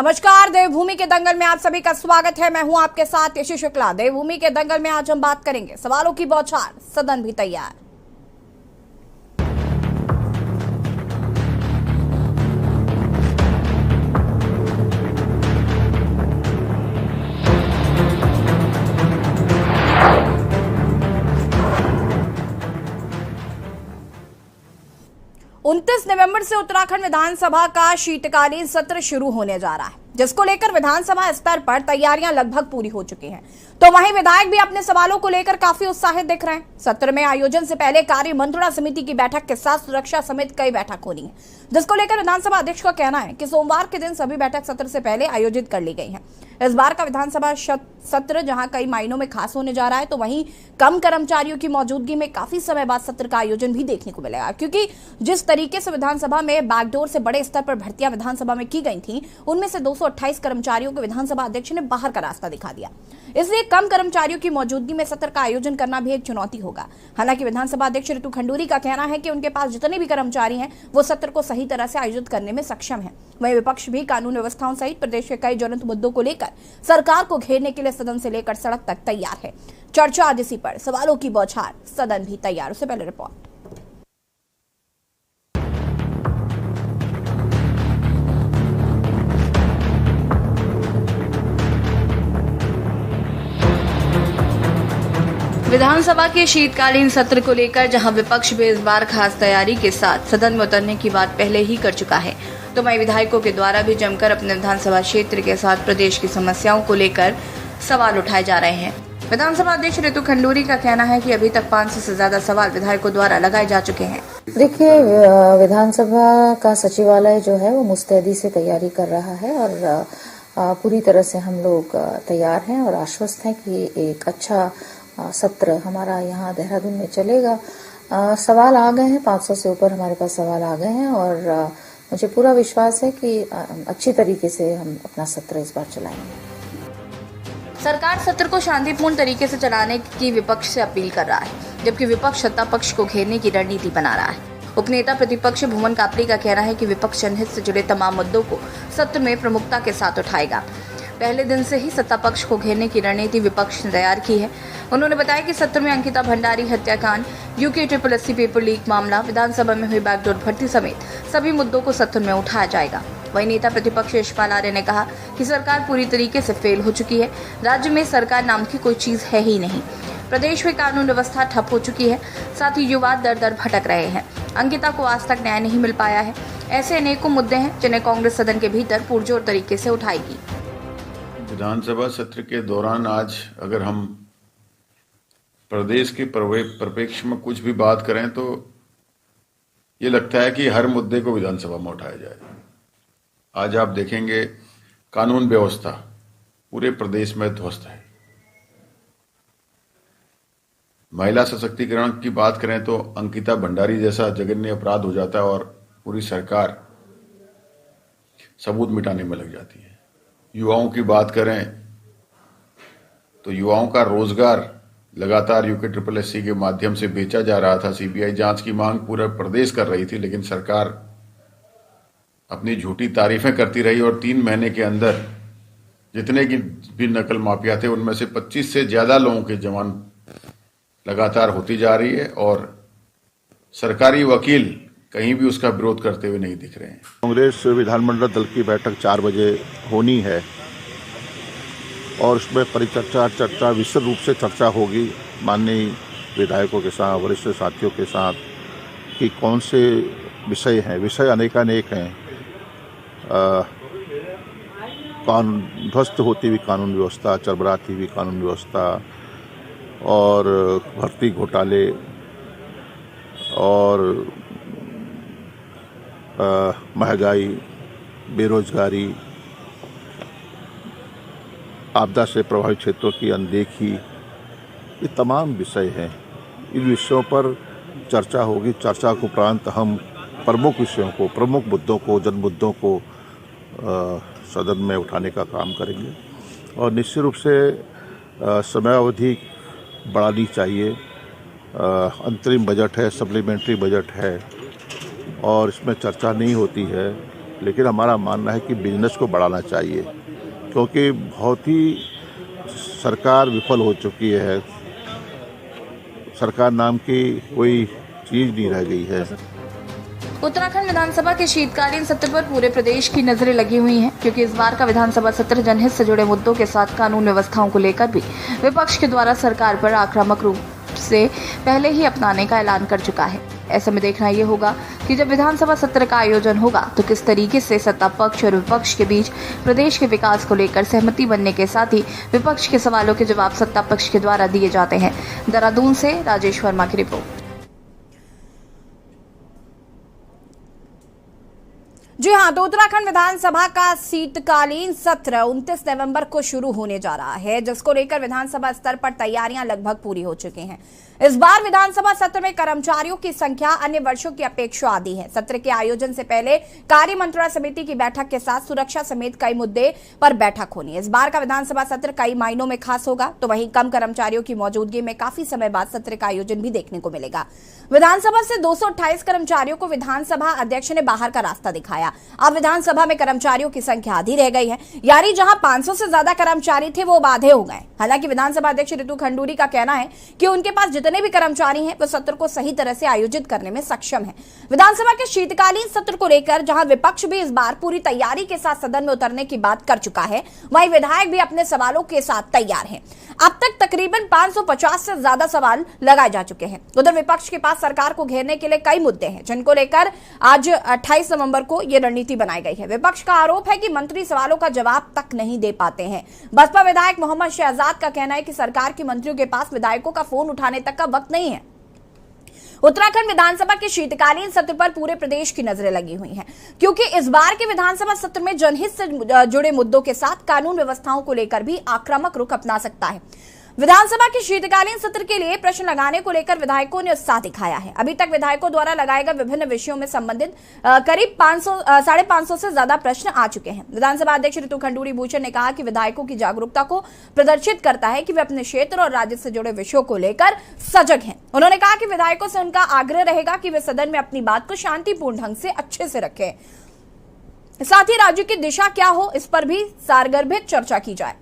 नमस्कार, देवभूमि के दंगल में आप सभी का स्वागत है। मैं हूं आपके साथ यशी शुक्ला। देवभूमि के दंगल में आज हम बात करेंगे सवालों की बौछार, सदन भी तैयार। उनतीस नवंबर से उत्तराखंड विधानसभा का शीतकालीन सत्र शुरू होने जा रहा है, जिसको लेकर विधानसभा स्तर पर तैयारियां लगभग पूरी हो चुकी हैं। तो वहीं विधायक भी अपने सवालों को लेकर काफी उत्साहित दिख रहे हैं। सत्र में आयोजन से पहले कार्य मंत्रणा समिति की बैठक के साथ सुरक्षा समेत कई बैठक होनी है, जिसको लेकर विधानसभा अध्यक्ष का कहना है कि सोमवार के दिन सभी बैठक सत्र से पहले आयोजित कर ली गई है। इस बार का विधानसभा सत्र जहां कई मायनों में खास होने जा रहा है, तो वहीं कम कर्मचारियों की मौजूदगी में काफी समय बाद सत्र का आयोजन भी देखने को मिलेगा, क्योंकि जिस तरीके से विधानसभा में बैकडोर से बड़े स्तर पर भर्तियां विधानसभा में की गई थी, उनमें से 228 कर्मचारियों को विधानसभा अध्यक्ष ने बाहर का रास्ता दिखा दिया। इसलिए कम कर्मचारियों की मौजूदगी में सत्र का आयोजन करना भी एक चुनौती होगा। हालांकि विधानसभा अध्यक्ष ऋतु खंडूरी का कहना है कि उनके पास जितने भी कर्मचारी हैं, वो सत्र को सही तरह से आयोजित करने में सक्षम है। वहीं विपक्ष भी कानून व्यवस्थाओं सहित प्रदेश के कई ज्वलंत मुद्दों को लेकर सरकार को घेरने के लिए सदन से लेकर सड़क तक तैयार है। चर्चा आज इसी पर, सवालों की बौछार, सदन भी तैयार। उससे पहले रिपोर्ट। विधानसभा के शीतकालीन सत्र को लेकर जहां विपक्ष भी इस बार खास तैयारी के साथ सदन में उतरने की बात पहले ही कर चुका है, तो वहीं विधायकों के द्वारा भी जमकर अपने विधानसभा क्षेत्र के साथ प्रदेश की समस्याओं को लेकर सवाल उठाए जा रहे हैं। विधानसभा अध्यक्ष ऋतु खंडूरी का कहना है कि अभी तक 500 से ज्यादा सवाल विधायकों द्वारा लगाए जा चुके हैं। देखिए, विधानसभा का सचिवालय जो है वो मुस्तैदी से तैयारी कर रहा है और पूरी तरह से हम लोग तैयार हैं और आश्वस्त हैं कि एक अच्छा सत्र हमारा यहाँ देहरादून में चलेगा। सवाल आ गए हैं, 500 से ऊपर हमारे पास सवाल आ गए हैं और मुझे पूरा विश्वास है कि अच्छी तरीके से हम अपना सत्र इस बार चलाएंगे। सरकार सत्र को शांतिपूर्ण तरीके से चलाने की विपक्ष से अपील कर रहा है, जबकि विपक्ष सत्ता पक्ष को घेरने की रणनीति बना रहा है। उपनेता प्रतिपक्ष भुवन कापड़ी का कहना है कि विपक्ष जनहित से जुड़े तमाम मुद्दों को सत्र में प्रमुखता के साथ उठाएगा। पहले दिन से ही सत्ता पक्ष को घेरने की रणनीति विपक्ष ने तैयार की है। उन्होंने बताया कि सत्र में अंकिता भंडारी हत्याकांड, यूके SSSC पेपर लीक मामला, विधानसभा में हुई बैकडोर भर्ती समेत सभी मुद्दों को सत्र में उठाया जाएगा। वहीं नेता प्रतिपक्ष यशपाल आर्य ने कहा कि सरकार पूरी तरीके से फेल हो चुकी है। राज्य में सरकार नाम की कोई चीज है ही नहीं। प्रदेश में कानून व्यवस्था ठप हो चुकी है, साथ ही युवा दर दर भटक रहे हैं। अंकिता को आज तक न्याय नहीं मिल पाया है। ऐसे अनेकों मुद्दे हैं जिन्हें कांग्रेस सदन के भीतर पुरजोर तरीके से उठाएगी। विधानसभा सत्र के दौरान आज अगर हम प्रदेश के परिप्रेक्ष्य में कुछ भी बात करें तो ये लगता है कि हर मुद्दे को विधानसभा में उठाया जाए। आज आप देखेंगे कानून व्यवस्था पूरे प्रदेश में ध्वस्त है। महिला सशक्तिकरण की बात करें तो अंकिता भंडारी जैसा जघन्य अपराध हो जाता है और पूरी सरकार सबूत मिटाने में लग जाती है। युवाओं की बात करें तो युवाओं का रोजगार लगातार यूके SSSC के माध्यम से बेचा जा रहा था। CBI जांच की मांग पूरा प्रदेश कर रही थी, लेकिन सरकार अपनी झूठी तारीफें करती रही और 3 महीने के अंदर जितने की भी नकल माफिया थे उनमें से 25 से ज्यादा लोगों की जमानत लगातार होती जा रही है और सरकारी वकील कहीं भी उसका विरोध करते हुए नहीं दिख रहे हैं। कांग्रेस विधानमंडल दल की बैठक 4 बजे होनी है और उसमें चर्चा विस्तृत रूप से चर्चा होगी माननीय विधायकों के साथ, वरिष्ठ साथियों के साथ कि कौन से विषय हैं। विषय अनेकानेक हैं। ध्वस्त होती हुई कानून व्यवस्था, चरमराती हुई कानून व्यवस्था और भर्ती घोटाले और महंगाई, बेरोजगारी, आपदा से प्रभावित क्षेत्रों की अनदेखी, ये तमाम विषय हैं। इन विषयों पर चर्चा होगी। चर्चा को उपरांत हम प्रमुख विषयों को, प्रमुख मुद्दों को, जन मुद्दों को सदन में उठाने का काम करेंगे और निश्चित रूप से समयावधि बढ़ानी चाहिए। अंतरिम बजट है, सप्लीमेंट्री बजट है और इसमें चर्चा नहीं होती है लेकिन हमारा मानना है कि बिजनेस को बढ़ाना चाहिए, क्योंकि बहुत ही सरकार विफल हो चुकी है। सरकार नाम की कोई चीज़ नहीं रह गई है। उत्तराखंड विधानसभा के शीतकालीन सत्र पर पूरे प्रदेश की नजरें लगी हुई हैं, क्योंकि इस बार का विधानसभा सत्र जनहित से जुड़े मुद्दों के साथ कानून व्यवस्थाओं को लेकर भी विपक्ष के द्वारा सरकार पर आक्रामक रूप से पहले ही अपनाने का ऐलान कर चुका है। ऐसे में देखना ये होगा कि जब विधानसभा सत्र का आयोजन होगा तो किस तरीके से सत्ता पक्ष और विपक्ष के बीच प्रदेश के विकास को लेकर सहमति बनने के साथ ही विपक्ष के सवालों के जवाब सत्ता पक्ष के द्वारा दिए जाते हैं। देहरादून से राजेश वर्मा की रिपोर्ट। जी हाँ, तो उत्तराखंड विधानसभा का शीतकालीन सत्र 29 नवंबर को शुरू होने जा रहा है, जिसको लेकर विधानसभा स्तर पर तैयारियां लगभग पूरी हो चुकी हैं। इस बार विधानसभा सत्र में कर्मचारियों की संख्या अन्य वर्षों की अपेक्षा आधी है। सत्र के आयोजन से पहले कार्य मंत्रणा समिति की बैठक के साथ सुरक्षा समेत कई मुद्दे पर बैठक होनी है। इस बार का विधानसभा सत्र कई मायनों में खास होगा, तो वहीं कम कर्मचारियों की मौजूदगी में काफी समय बाद सत्र का आयोजन भी देखने को मिलेगा। विधानसभा से 228 कर्मचारियों को विधानसभा अध्यक्ष ने बाहर का रास्ता दिखाया। अब विधानसभा में कर्मचारियों की संख्या आधी रह गई है, यानी जहां 500 से ज्यादा कर्मचारी थे वो अब आधे हो गए। हालांकि विधानसभा अध्यक्ष रितु खंडूरी का कहना है कि उनके पास जितने भी कर्मचारी हैं वो सत्र को सही तरह से आयोजित करने में सक्षम है। विधानसभा के शीतकालीन सत्र को लेकर जहां विपक्ष भी इस बार पूरी तैयारी के साथ सदन में उतरने की बात कर चुका है, वहीं विधायक भी अपने सवालों के साथ तैयार हैं। अब तक तकरीबन 550 से ज्यादा सवाल लगाए जा चुके हैं। उधर विपक्ष के पास सरकार को घेरने के लिए कई मुद्दे हैं, जिनको लेकर आज 28 नवंबर को यह रणनीति बनाई गई है। विपक्ष का आरोप है कि मंत्री सवालों का जवाब तक नहीं दे पाते हैं। बसपा विधायक मोहम्मद शहजाद का कहना है कि सरकार के मंत्रियों के पास विधायकों का फोन उठाने तक का वक्त नहीं है। उत्तराखंड विधानसभा के शीतकालीन सत्र पर पूरे प्रदेश की नजरें लगी हुई हैं, क्योंकि इस बार के विधानसभा सत्र में जनहित से जुड़े मुद्दों के साथ कानून व्यवस्थाओं को लेकर भी आक्रामक रुख अपना सकता है। विधानसभा के शीतकालीन सत्र के लिए प्रश्न लगाने को लेकर विधायकों ने उत्साह दिखाया है। अभी तक विधायकों द्वारा लगाए गए विभिन्न विषयों में संबंधित करीब 550 से ज्यादा प्रश्न आ चुके हैं। विधानसभा अध्यक्ष रितु खंडूरी भूषण ने कहा कि विधायकों की जागरूकता को प्रदर्शित करता है कि वे अपने क्षेत्र और राज्य से जुड़े विषयों को लेकर सजग हैं। उन्होंने कहा कि विधायकों से उनका आग्रह रहेगा कि वे सदन में अपनी बात को शांतिपूर्ण ढंग से अच्छे से रखें, साथ ही राज्य की दिशा क्या हो इस पर भी सारगर्भित चर्चा की जाए।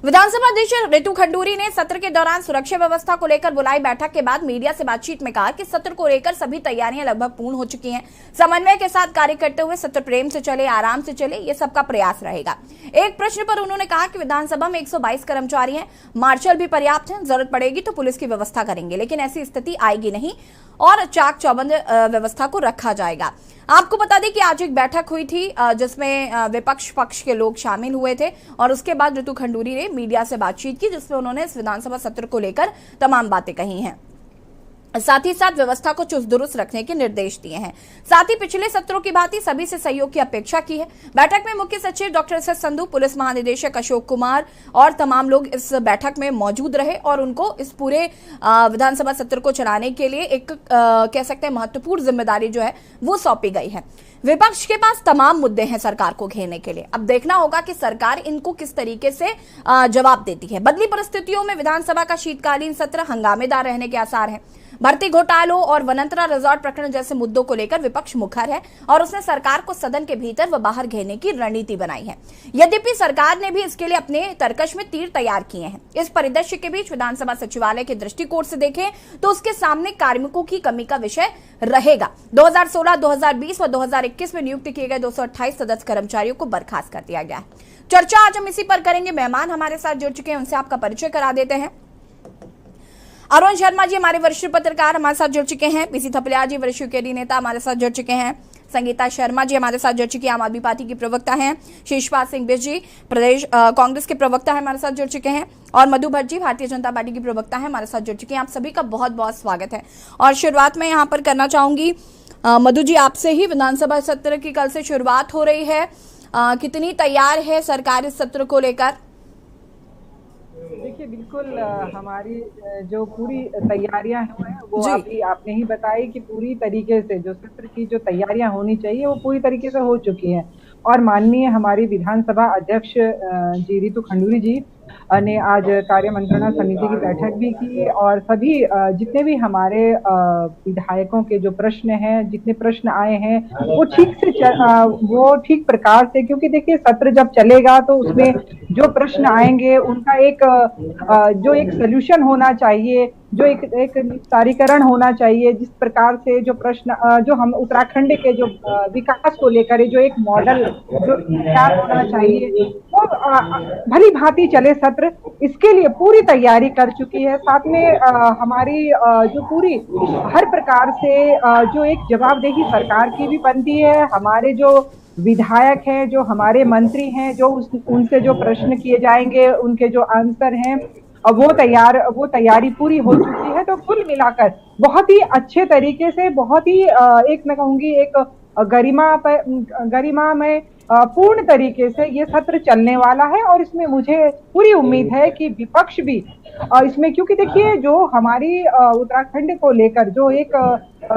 विधानसभा अध्यक्ष रितु खंडूरी ने सत्र के दौरान सुरक्षा व्यवस्था को लेकर बुलाई बैठक के बाद मीडिया से बातचीत में कहा कि सत्र को लेकर सभी तैयारियां लगभग पूर्ण हो चुकी हैं। समन्वय के साथ कार्य करते हुए सत्र प्रेम से चले, आराम से चले, ये सबका प्रयास रहेगा। एक प्रश्न पर उन्होंने कहा कि विधानसभा में 122 कर्मचारी हैं, मार्शल भी पर्याप्त है, जरूरत पड़ेगी तो पुलिस की व्यवस्था करेंगे, लेकिन ऐसी स्थिति आएगी नहीं और चाक चौबंद व्यवस्था को रखा जाएगा। आपको बता दें कि आज एक बैठक हुई थी जिसमें विपक्ष पक्ष के लोग शामिल हुए थे और उसके बाद रितु खंडूरी ने मीडिया से बातचीत की, जिसमें उन्होंने इस विधानसभा सत्र को लेकर तमाम बातें कही हैं। साथ ही साथ व्यवस्था को चुस्त दुरुस्त रखने के निर्देश दिए हैं। साथ ही पिछले सत्रों की भांति सभी से सहयोग की अपेक्षा की है। बैठक में मुख्य सचिव डॉक्टर एस संधू, पुलिस महानिदेशक अशोक कुमार और तमाम लोग इस बैठक में मौजूद रहे और उनको इस पूरे विधानसभा सत्र को चलाने के लिए एक कह सकते हैं महत्वपूर्ण जिम्मेदारी जो है वो सौंपी गई है। विपक्ष के पास तमाम मुद्दे हैं सरकार को घेरने के लिए। अब देखना होगा कि सरकार इनको किस तरीके से जवाब देती है। बदली परिस्थितियों में विधानसभा का शीतकालीन सत्र हंगामेदार रहने के आसार हैं। भर्ती घोटालों और वनांतरा रिजॉर्ट प्रकरण जैसे मुद्दों को लेकर विपक्ष मुखर है और उसने सरकार को सदन के भीतर व बाहर घेरने की रणनीति बनाई है। यद्यपि सरकार ने भी इसके लिए अपने तरकश में तीर तैयार किए हैं। इस परिदृश्य के बीच विधानसभा सचिवालय के दृष्टिकोण से देखें तो उसके सामने कार्मिकों की कमी का विषय रहेगा। 2016, 2020 व 2021 में नियुक्त किए गए 228 सदस्य कर्मचारियों को बर्खास्त कर दिया गया है। चर्चा आज हम इसी पर करेंगे। मेहमान हमारे साथ जुड़ चुके हैं, उनसे आपका परिचय करा देते हैं। अरुण शर्मा जी हमारे वरिष्ठ पत्रकार हमारे साथ जुड़ चुके हैं। पीसी थपलिया जी वरिष्ठ यूकेडी नेता हमारे साथ जुड़ चुके हैं। संगीता शर्मा जी हमारे साथ जुड़ चुकी हैं, आम आदमी पार्टी की प्रवक्ता हैं। शिशपाल सिंह बिष्ट जी प्रदेश कांग्रेस के प्रवक्ता है, हमारे साथ जुड़ चुके हैं। और मधु भट्ट जी भारतीय जनता पार्टी की प्रवक्ता है, हमारे साथ जुड़ चुके हैं। आप सभी का बहुत बहुत स्वागत है। और शुरुआत में यहाँ पर करना चाहूंगी मधु जी आपसे ही। विधानसभा सत्र की कल से शुरुआत हो रही है, कितनी तैयार है सरकार इस सत्र को लेकर? देखिए बिल्कुल हमारी जो पूरी तैयारियां हैं वो अभी आपने ही बताई कि पूरी तरीके से जो सत्र की जो तैयारियां होनी चाहिए वो पूरी तरीके से हो चुकी हैं। और माननीय हमारी विधानसभा अध्यक्ष जी रितु खंडूरी जी ने आज कार्य मंत्रणा समिति की बैठक भी की और सभी जितने भी हमारे विधायकों के जो प्रश्न हैं, जितने प्रश्न आए हैं वो वो ठीक प्रकार से, क्योंकि देखिए सत्र जब चलेगा तो उसमें जो प्रश्न आएंगे उनका जो एक सोल्यूशन होना चाहिए, जो एक निस्तारीकरण होना चाहिए, जिस प्रकार से जो प्रश्न जो हम उत्तराखंड के जो विकास को लेकर जो एक मॉडल जो तैयार होना चाहिए वो भली भांति चले सत्र, इसके लिए पूरी तैयारी कर चुकी है। साथ में हमारी जो पूरी हर प्रकार से जो एक जवाबदेही सरकार की भी बनती है। हमारे जो विधायक हैं, जो हमारे मंत्री हैं, जो उनसे जो प्रश्न किए जाएंगे उनके जो आंसर हैं वो तैयारी पूरी हो चुकी है। तो कुल मिलाकर बहुत ही अच्छे तरीके से, बहुत ही एक मैं कहूंगी एक गरिमा में पूर्ण तरीके से ये सत्र चलने वाला है और इसमें मुझे पूरी उम्मीद है कि विपक्ष भी इसमें, क्योंकि देखिए जो हमारी उत्तराखंड को लेकर जो एक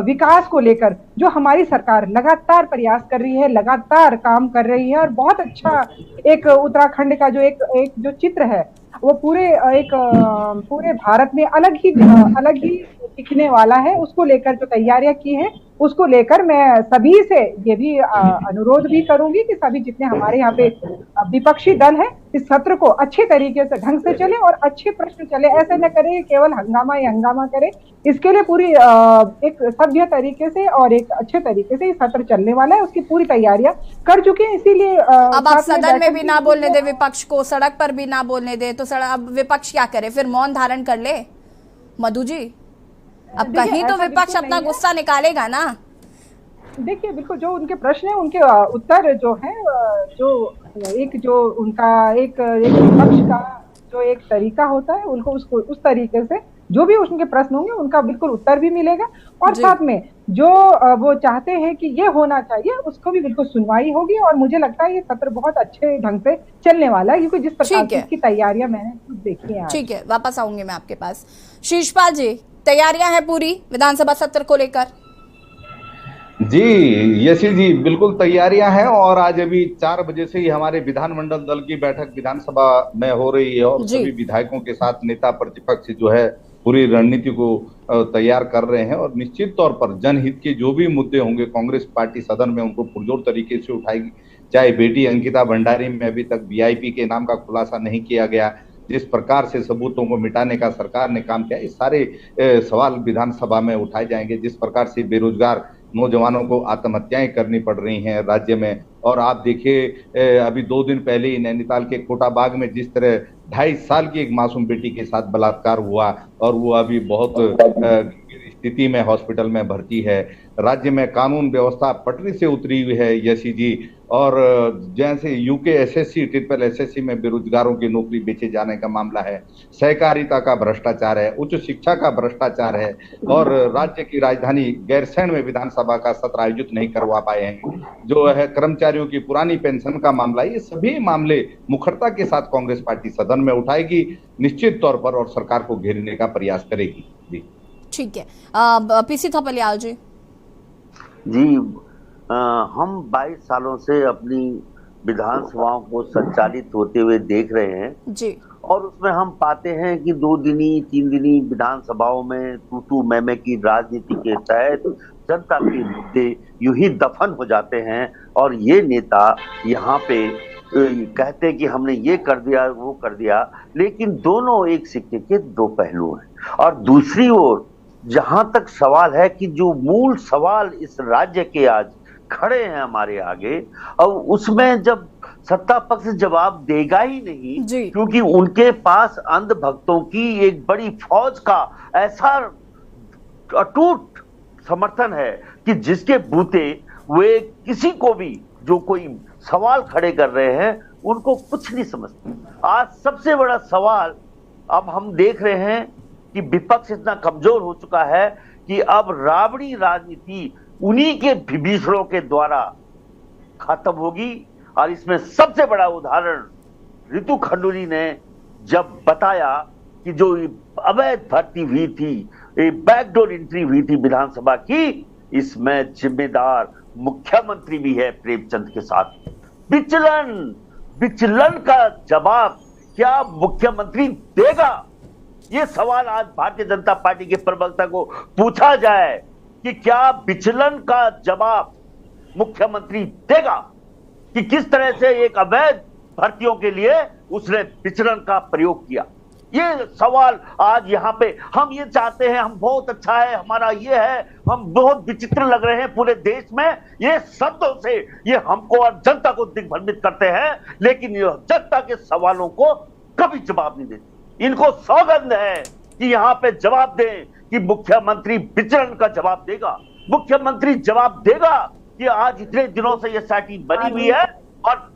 विकास को लेकर जो हमारी सरकार लगातार प्रयास कर रही है, लगातार काम कर रही है और बहुत अच्छा एक उत्तराखंड का जो एक जो चित्र है वो पूरे भारत में अलग ही दिखने वाला है। उसको लेकर जो तैयारियां की हैं उसको लेकर मैं सभी से ये भी अनुरोध भी करूंगी कि सभी जितने हमारे यहाँ पे विपक्षी दल है इस सत्र को अच्छे तरीके से ढंग से चले और अच्छे प्रश्न चले, ऐसे न करे केवल हंगामा ही हंगामा करे। इसके लिए पूरी एक सभ्य तरीके से और एक अच्छे तरीके से ये सत्र चलने वाला है, उसकी पूरी तैयारियां कर चुके हैं। इसीलिए अब आप सदन में भी ना बोलने दे विपक्ष को, सड़क पर भी ना बोलने दे, तो अब विपक्ष क्या करे, फिर मौन धारण कर ले मधु जी? अब कहीं तो विपक्ष अपना गुस्सा निकालेगा ना। देखिए बिल्कुल जो उनके प्रश्न है उनके उत्तर जो है जो उनका एक विपक्ष का जो एक तरीका होता है उनको उसको उस तरीके से जो भी उनके प्रश्न होंगे उनका बिल्कुल उत्तर भी मिलेगा और साथ में जो वो चाहते हैं कि ये होना चाहिए उसको भी बिल्कुल सुनवाई होगी। और मुझे लगता है ये सत्र बहुत अच्छे ढंग से चलने वाला है क्योंकि जिस प्रकार की इसकी तैयारियां मैंने खुद देखी है। ठीक है, वापस आऊंगी मैं आपके पास। शीर्षपाल जी, तैयारियां हैं पूरी विधानसभा सत्र को लेकर? जी यशी जी, बिल्कुल तैयारियां हैं और आज अभी 4 बजे से ही हमारे विधानमंडल दल की बैठक विधानसभा में हो रही है और सभी विधायकों के साथ नेता प्रतिपक्ष जो है पूरी रणनीति को तैयार कर रहे हैं और निश्चित तौर पर जनहित के जो भी मुद्दे होंगे कांग्रेस पार्टी सदन में उनको पुरजोर तरीके से उठाएगी। चाहे बेटी अंकिता भंडारी में अभी तक वीआईपी के नाम का खुलासा नहीं किया गया, जिस प्रकार से सबूतों को मिटाने का सरकार ने काम किया, इस सारे सवाल विधानसभा में उठाए जाएंगे। जिस प्रकार से बेरोजगार नौजवानों को आत्महत्याएं करनी पड़ रही हैं राज्य में, और आप देखिए अभी 2 दिन पहले ही नैनीताल के कोटाबाग में जिस तरह 2.5 साल की एक मासूम बेटी के साथ बलात्कार हुआ और वो अभी बहुत स्थिति में हॉस्पिटल में भर्ती है। राज्य में कानून व्यवस्था पटरी से उतरी हुई है यशी जी, और जैसे यूके एसएससी ट्रिपल एसएससी में बेरोजगारों की नौकरी बेचे जाने का मामला है, सहकारिता का भ्रष्टाचार है, उच्च शिक्षा का भ्रष्टाचार है और राज्य की राजधानी गैरसैंण में विधानसभा का सत्र आयोजित नहीं करवा पाए हैं, जो है कर्मचारियों की पुरानी पेंशन का मामला, ये सभी मामले मुखरता के साथ कांग्रेस पार्टी सदन में उठाएगी निश्चित तौर पर और सरकार को घेरने का प्रयास करेगी। जी ठीक है, पीसी थपलियाल जी। हम 22 सालों से अपनी विधानसभाओं को संचालित होते हुए देख रहे हैं जी, और उसमें हम पाते हैं कि 2 दिनी 3 दिनी विधानसभाओं में तू मैं की राजनीति के तहत जनता के मुद्दे यूं ही दफन हो जाते हैं और ये नेता यहाँ पे कहते हैं कि हमने ये कर दिया वो कर दिया, लेकिन दोनों एक सिक्के के 2 पहलू हैं। और दूसरी ओर जहां तक सवाल है कि जो मूल सवाल इस राज्य के आज खड़े हैं हमारे आगे, और उसमें जब सत्ता पक्ष जवाब देगा ही नहीं क्योंकि उनके पास अंधभक्तों की एक बड़ी फौज का ऐसा अटूट समर्थन है कि जिसके बूते वे किसी को भी जो कोई सवाल खड़े कर रहे हैं उनको कुछ नहीं समझते। आज सबसे बड़ा सवाल अब हम देख रहे हैं कि विपक्ष इतना कमजोर हो चुका है कि अब रावड़ी राजनीति उन्हीं के विभीषणों के द्वारा खत्म होगी। और इसमें सबसे बड़ा उदाहरण रितु खंडूरी ने जब बताया कि जो अवैध भर्ती हुई थी, बैकडोर एंट्री हुई थी विधानसभा की, इसमें जिम्मेदार मुख्यमंत्री भी है प्रेमचंद के साथ। विचलन का जवाब क्या मुख्यमंत्री देगा? ये सवाल आज भारतीय जनता पार्टी के प्रवक्ता को पूछा जाए कि क्या विचलन का जवाब मुख्यमंत्री देगा कि किस तरह से एक अवैध भर्तियों के लिए उसने विचलन का प्रयोग किया। ये सवाल आज यहाँ पे हम ये चाहते हैं, हम बहुत अच्छा है, हमारा ये है, हम बहुत विचित्र लग रहे हैं पूरे देश में, ये शब्दों से ये हमको और जनता को दिग्भ्रमित करते हैं, लेकिन ये जनता के सवालों को कभी जवाब नहीं देते। इनको सौगंध है कि यहाँ पे जवाब दें कि मुख्यमंत्री विचलन का जवाब देगा, मुख्यमंत्री जवाब देगा कि आज इतने दिनों से ये सैटी बनी हुई है और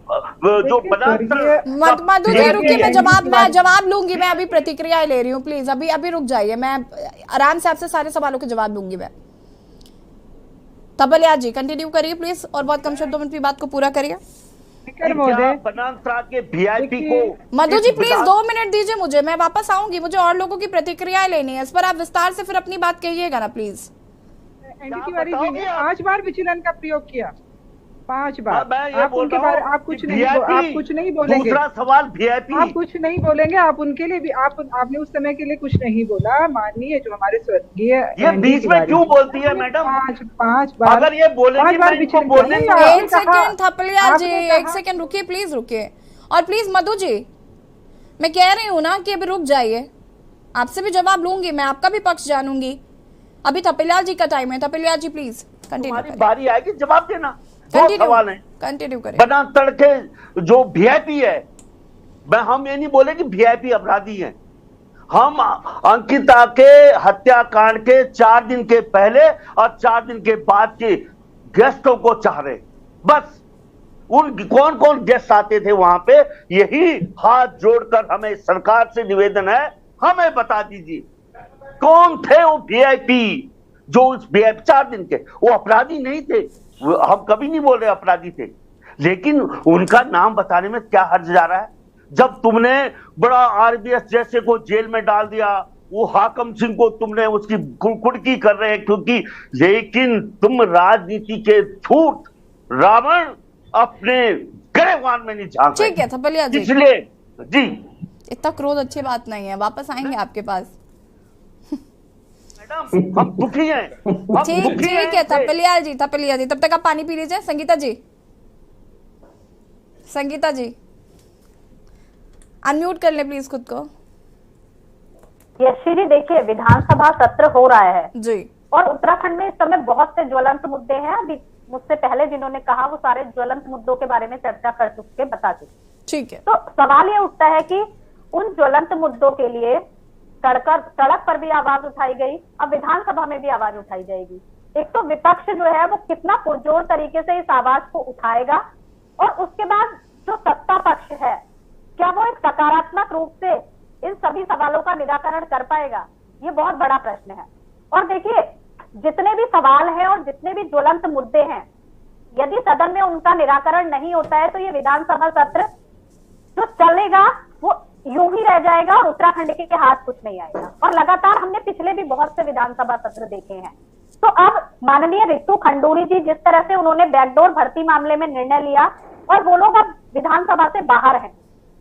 जो मधु जी रुकिए, मैं जवाब लूंगी। मैं अभी प्रतिक्रिया ले रही हूँ, प्लीज अभी रुक जाइए, मैं आराम से आपसे सारे सवालों के जवाब दूंगी। मैं तबलिया जी कंटिन्यू करिए प्लीज, और बहुत कम शब्दों में अपनी बात को पूरा करिए। के वीआईपी को मधु जी प्लीज 2 मिनट दीजिए मुझे, मैं वापस आऊंगी, मुझे और लोगों की प्रतिक्रियाएं लेनी है, इस पर आप विस्तार से फिर अपनी बात कहिएगा ना प्लीज। एनडी तिवारी जी ने 5 बार विचलन का प्रयोग किया, 5 बार। आप उनके बारे आप कुछ नहीं बोलेंगे। दूसरा सवाल वीआईपी, आप कुछ नहीं बोलेंगे, आप उनके लिए भी आपने उस समय के लिए कुछ नहीं बोला। माननीय जो हमारे स्वर्गीय ये बीच में क्यों बोलती है मैडम? 5 बार अगर ये बोलेंगे मैं इनको बोलने एक सेकंड थपलिया जी, एक सेकंड रुकिए, प्लीज रुकिए। और प्लीज मधु जी, मैं कह रही हूँ ना कि अभी रुक जाइए, आपसे भी जवाब लूंगी, मैं आपका भी पक्ष जानूंगी। अभी थपलियाल जी का टाइम है, थपलियाल जी प्लीज कंटिन्यू करें। बारी आएगी जवाब देना। सवाल है, कंटिन्यू करें। बना तड़के जो वीआईपी है, हम ये नहीं बोले कि वीआईपी अपराधी हैं। हम अंकिता के हत्याकांड के 4 दिन के पहले और 4 दिन के बाद के गेस्टों को चाह रहे, बस उन कौन कौन गेस्ट आते थे वहां पे, यही हाथ जोड़कर हमें सरकार से निवेदन है, हमें बता दीजिए कौन थे वो वीआईपी जो उस वीआईपी 4 दिन के, वो अपराधी नहीं थे, हम कभी नहीं बोल रहे अपराधी थे, लेकिन उनका नाम बताने में क्या हर्ज जा रहा है? जब तुमने बड़ा आरबीएस जैसे को जेल में डाल दिया, वो हाकम सिंह को तुमने उसकी कुड़की कर रहे हैं क्योंकि, लेकिन तुम राजनीति के झूठ रावण अपने गरेवान में नहीं झांक। ठीक है थपलिया जी, इसलिए जी इतना क्रोध अच्छी बात नहीं है, वापस आएंगे आपके पास। मैडम हम दुखी हैं, ठीक है थपलिया जी, तब तक आप पानी पी लीजिए। संगीता जी अनम्यूट कर ले प्लीज खुद को। यशी जी देखिए, विधानसभा सत्र हो रहा है जी, और उत्तराखंड में इस समय बहुत से ज्वलंत मुद्दे हैं। अभी मुझसे पहले जिन्होंने कहा वो सारे ज्वलंत मुद्दों के बारे में चर्चा कर चुके, बता चुके। ठीक है, तो सवाल ये उठता है कि उन ज्वलंत मुद्दों के लिए सड़क पर भी आवाज उठाई गई, अब विधानसभा में भी आवाज उठाई जाएगी। एक तो विपक्ष जो है वो कितना पुरजोर तरीके से इस आवाज को उठाएगा, और उसके बाद जो सत्ता पक्ष है क्या वो एक सकारात्मक रूप से इन सभी सवालों का निराकरण कर पाएगा, ये बहुत बड़ा प्रश्न है। और देखिए, जितने भी सवाल हैं और जितने भी ज्वलंत मुद्दे हैं, यदि सदन में उनका निराकरण नहीं होता है तो ये विधानसभा सत्र जो चलेगा वो यूं ही रह जाएगा और उत्तराखंड के हाथ कुछ नहीं आएगा। और लगातार हमने पिछले भी बहुत से विधानसभा सत्र देखे हैं। तो अब माननीय रितु खंडूरी जी जिस तरह से उन्होंने बैकडोर भर्ती मामले में निर्णय लिया और वो लोग अब विधानसभा से बाहर हैं,